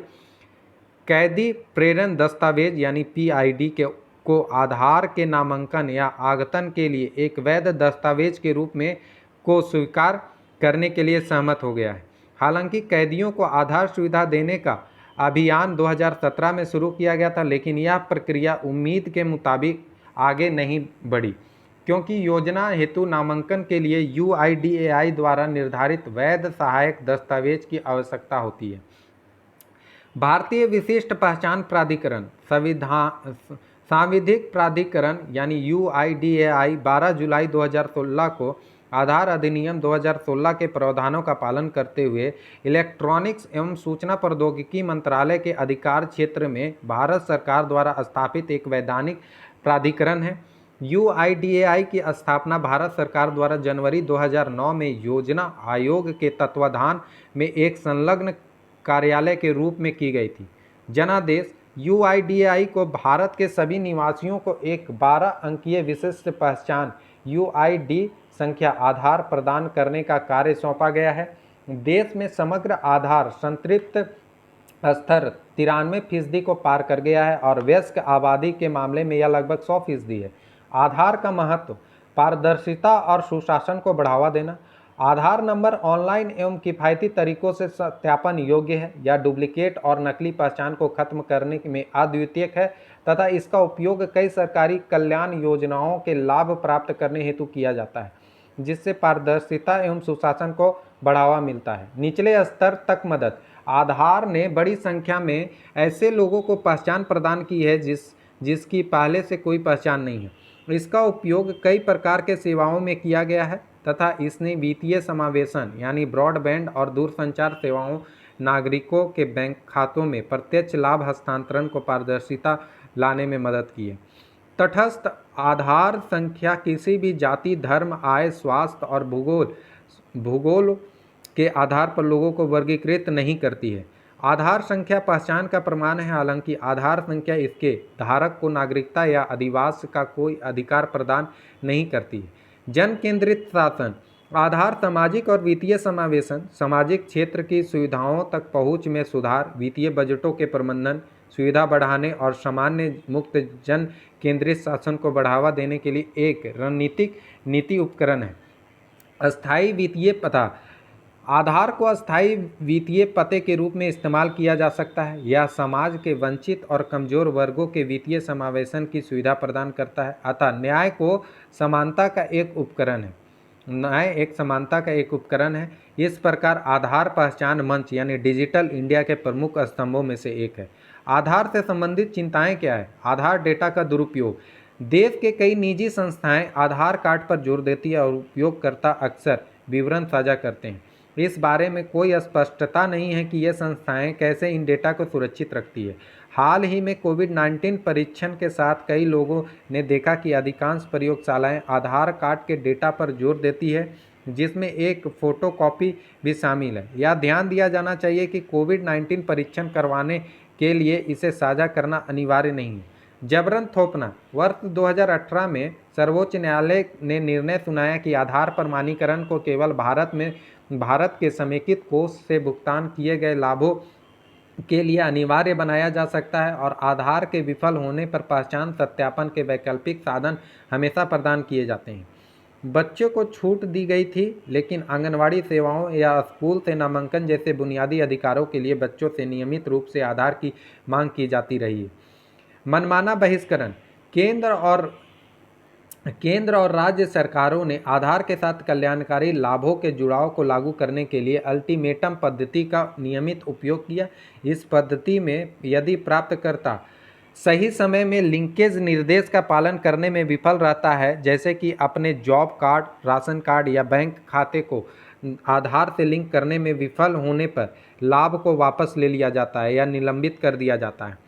कैदी प्रेरण दस्तावेज यानी PID को आधार के नामांकन या आगतन के लिए एक वैध दस्तावेज के रूप में को स्वीकार करने के लिए सहमत हो गया है। हालांकि कैदियों को आधार सुविधा देने का अभियान 2017 में शुरू किया गया था, लेकिन यह प्रक्रिया उम्मीद के मुताबिक आगे नहीं बढ़ी क्योंकि योजना हेतु नामांकन के लिए UIDAI द्वारा निर्धारित वैध सहायक दस्तावेज की आवश्यकता होती है। भारतीय विशिष्ट पहचान प्राधिकरण सांविधिक प्राधिकरण यानी UIDAI 12 जुलाई 2016 को आधार अधिनियम 2016 के प्रावधानों का पालन करते हुए इलेक्ट्रॉनिक्स एवं सूचना प्रौद्योगिकी मंत्रालय के अधिकार क्षेत्र में भारत सरकार द्वारा स्थापित एक वैधानिक प्राधिकरण है। UIDAI की स्थापना भारत सरकार द्वारा जनवरी 2009 में योजना आयोग के तत्वाधान में एक संलग्न कार्यालय के रूप में की गई थी। जनादेश UIDAI को भारत के सभी निवासियों को एक 12 अंकीय विशिष्ट पहचान UID संख्या आधार प्रदान करने का कार्य सौंपा गया है। देश में समग्र आधार संतृप्त स्तर 93% को पार कर गया है और वयस्क आबादी के मामले में यह लगभग 100% है। आधार का महत्व, पारदर्शिता और सुशासन को बढ़ावा देना। आधार नंबर ऑनलाइन एवं किफ़ायती तरीकों से सत्यापन योग्य है। यह डुप्लीकेट और नकली पहचान को खत्म करने में अद्वितीय है तथा इसका उपयोग कई सरकारी कल्याण योजनाओं के लाभ प्राप्त करने हेतु किया जाता है, जिससे पारदर्शिता एवं सुशासन को बढ़ावा मिलता है। निचले स्तर तक मदद। आधार ने बड़ी संख्या में ऐसे लोगों को पहचान प्रदान की है जिसकी पहले से कोई पहचान नहीं है। इसका उपयोग कई प्रकार के सेवाओं में किया गया है तथा इसने वित्तीय समावेशन यानी ब्रॉडबैंड और दूरसंचार सेवाओं, नागरिकों के बैंक खातों में प्रत्यक्ष लाभ हस्तांतरण को पारदर्शिता लाने में मदद की है। तटस्थ आधार संख्या किसी भी जाति, धर्म, आय, स्वास्थ्य और भूगोल के आधार पर लोगों को वर्गीकृत नहीं करती है। आधार संख्या पहचान का प्रमाण है, हालांकि आधार संख्या इसके धारक को नागरिकता या अधिवास का कोई अधिकार प्रदान नहीं करती है। जन केंद्रित शासन। आधार सामाजिक और वित्तीय समावेशन, सामाजिक क्षेत्र की सुविधाओं तक पहुंच में सुधार, वित्तीय बजटों के प्रबंधन, सुविधा बढ़ाने और सामान्य मुक्त जन केंद्रित शासन को बढ़ावा देने के लिए एक रणनीतिक नीति उपकरण है। अस्थायी वित्तीय पता। आधार को अस्थायी वित्तीय पते के रूप में इस्तेमाल किया जा सकता है। यह समाज के वंचित और कमजोर वर्गों के वित्तीय समावेशन की सुविधा प्रदान करता है। अतः न्याय को समानता का एक उपकरण है। न्याय एक समानता का एक उपकरण है। इस प्रकार आधार पहचान मंच यानी डिजिटल इंडिया के प्रमुख स्तंभों में से एक है। आधार से संबंधित चिंताएं क्या है? आधार डेटा का दुरुपयोग। देश के कई निजी संस्थाएं आधार कार्ड पर जोर देती है और उपयोगकर्ता अक्सर विवरण साझा करते हैं। इस बारे में कोई स्पष्टता नहीं है कि ये संस्थाएं कैसे इन डेटा को सुरक्षित रखती है। हाल ही में कोविड-19 परीक्षण के साथ कई लोगों ने देखा कि अधिकांश प्रयोगशालाएं आधार कार्ड के डेटा पर जोर देती है, जिसमें एक फोटोकॉपी भी शामिल है। यह ध्यान दिया जाना चाहिए कि कोविड-19 परीक्षण करवाने के लिए इसे साझा करना अनिवार्य नहीं है। जबरन थोपना। वर्ष 2018 में सर्वोच्च न्यायालय ने निर्णय सुनाया कि आधार प्रमाणीकरण को केवल भारत के समेकित कोष से भुगतान किए गए लाभों के लिए अनिवार्य बनाया जा सकता है और आधार के विफल होने पर पहचान सत्यापन के वैकल्पिक साधन हमेशा प्रदान किए जाते हैं। बच्चों को छूट दी गई थी, लेकिन आंगनवाड़ी सेवाओं या स्कूल से नामांकन जैसे बुनियादी अधिकारों के लिए बच्चों से नियमित रूप से आधार की मांग की जाती रही है। मनमाना बहिष्करण। केंद्र और राज्य सरकारों ने आधार के साथ कल्याणकारी लाभों के जुड़ाव को लागू करने के लिए अल्टीमेटम पद्धति का नियमित उपयोग किया। इस पद्धति में यदि प्राप्तकर्ता सही समय में लिंकेज निर्देश का पालन करने में विफल रहता है, जैसे कि अपने जॉब कार्ड, राशन कार्ड या बैंक खाते को आधार से लिंक करने में विफल होने पर लाभ को वापस ले लिया जाता है या निलंबित कर दिया जाता है।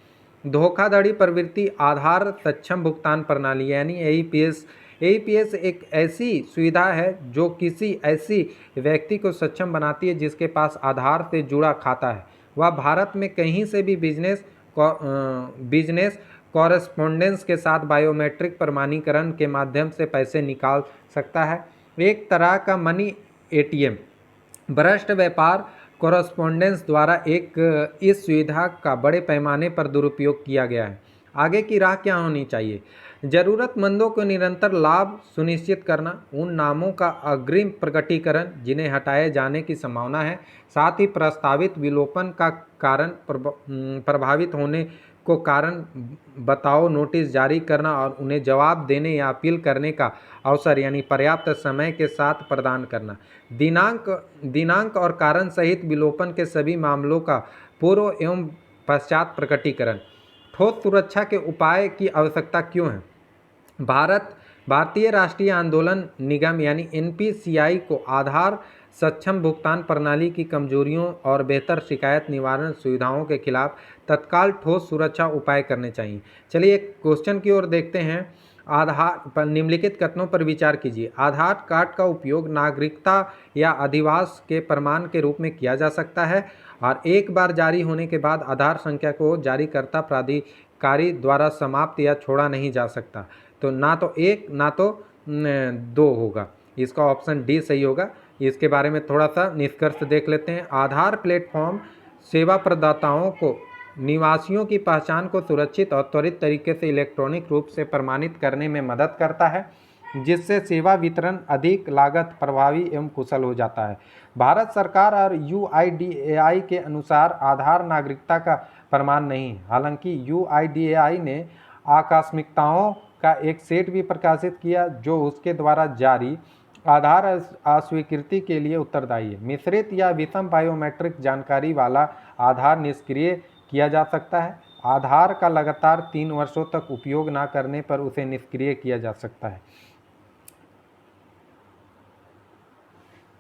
धोखाधड़ी प्रवृत्ति आधार सक्षम भुगतान प्रणाली यानी एईपीएस एक ऐसी सुविधा है जो किसी ऐसी व्यक्ति को सक्षम बनाती है जिसके पास आधार से जुड़ा खाता है। वह भारत में कहीं से भी बिजनेस कॉरेस्पोंडेंस के साथ बायोमेट्रिक प्रमाणीकरण के माध्यम से पैसे निकाल सकता है। एक तरह का मनी एटीएम। भ्रष्ट व्यापार कॉरेस्पोंडेंस द्वारा इस सुविधा का बड़े पैमाने पर दुरुपयोग किया गया है। आगे की राह क्या होनी चाहिए? जरूरतमंदों को निरंतर लाभ सुनिश्चित करना, उन नामों का अग्रिम प्रकटीकरण जिन्हें हटाए जाने की संभावना है, साथ ही प्रस्तावित विलोपन का कारण प्रभावित होने को कारण बताओ नोटिस जारी करना और उन्हें जवाब देने या अपील करने का अवसर यानी पर्याप्त समय के साथ प्रदान करना। दिनांक और कारण सहित विलोपन के सभी मामलों का पूर्व एवं पश्चात प्रकटीकरण। ठोस सुरक्षा के उपाय की आवश्यकता क्यों है? भारतीय राष्ट्रीय आंदोलन निगम यानी एनपीसीआई को आधार सक्षम भुगतान प्रणाली की कमजोरियों और बेहतर शिकायत निवारण सुविधाओं के खिलाफ तत्काल ठोस सुरक्षा उपाय करने चाहिए। चलिए एक क्वेश्चन की ओर देखते हैं। आधार पर निम्नलिखित कथनों पर विचार कीजिए। आधार कार्ड का उपयोग नागरिकता या अधिवास के प्रमाण के रूप में किया जा सकता है और एक बार जारी होने के बाद आधार संख्या को जारीकर्ता प्राधिकारी द्वारा समाप्त या छोड़ा नहीं जा सकता। तो ना तो एक ना तो दो होगा, इसका ऑप्शन डी सही होगा। इसके बारे में थोड़ा सा निष्कर्ष देख लेते हैं। आधार प्लेटफॉर्म सेवा प्रदाताओं को निवासियों की पहचान को सुरक्षित और त्वरित तरीके से इलेक्ट्रॉनिक रूप से प्रमाणित करने में मदद करता है, जिससे सेवा वितरण अधिक लागत प्रभावी एवं कुशल हो जाता है। भारत सरकार और यूआईडीएआई के अनुसार आधार नागरिकता का प्रमाण नहीं है। हालांकि यूआईडीएआई ने आकस्मिकताओं का एक सेट भी प्रकाशित किया जो उसके द्वारा जारी आधार अस्वीकृति के लिए उत्तरदायी है। मिश्रित या विषम बायोमेट्रिक जानकारी वाला आधार निष्क्रिय किया जा सकता है। आधार का लगातार 3 वर्षों तक उपयोग न करने पर उसे निष्क्रिय किया जा सकता है।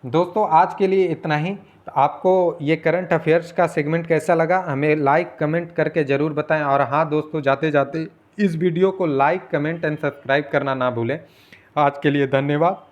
दोस्तों आज के लिए इतना ही। तो आपको ये करंट अफेयर्स का सेगमेंट कैसा लगा हमें लाइक कमेंट करके ज़रूर बताएं। और हाँ दोस्तों, जाते जाते इस वीडियो को लाइक कमेंट एंड सब्सक्राइब करना ना भूलें। आज के लिए धन्यवाद।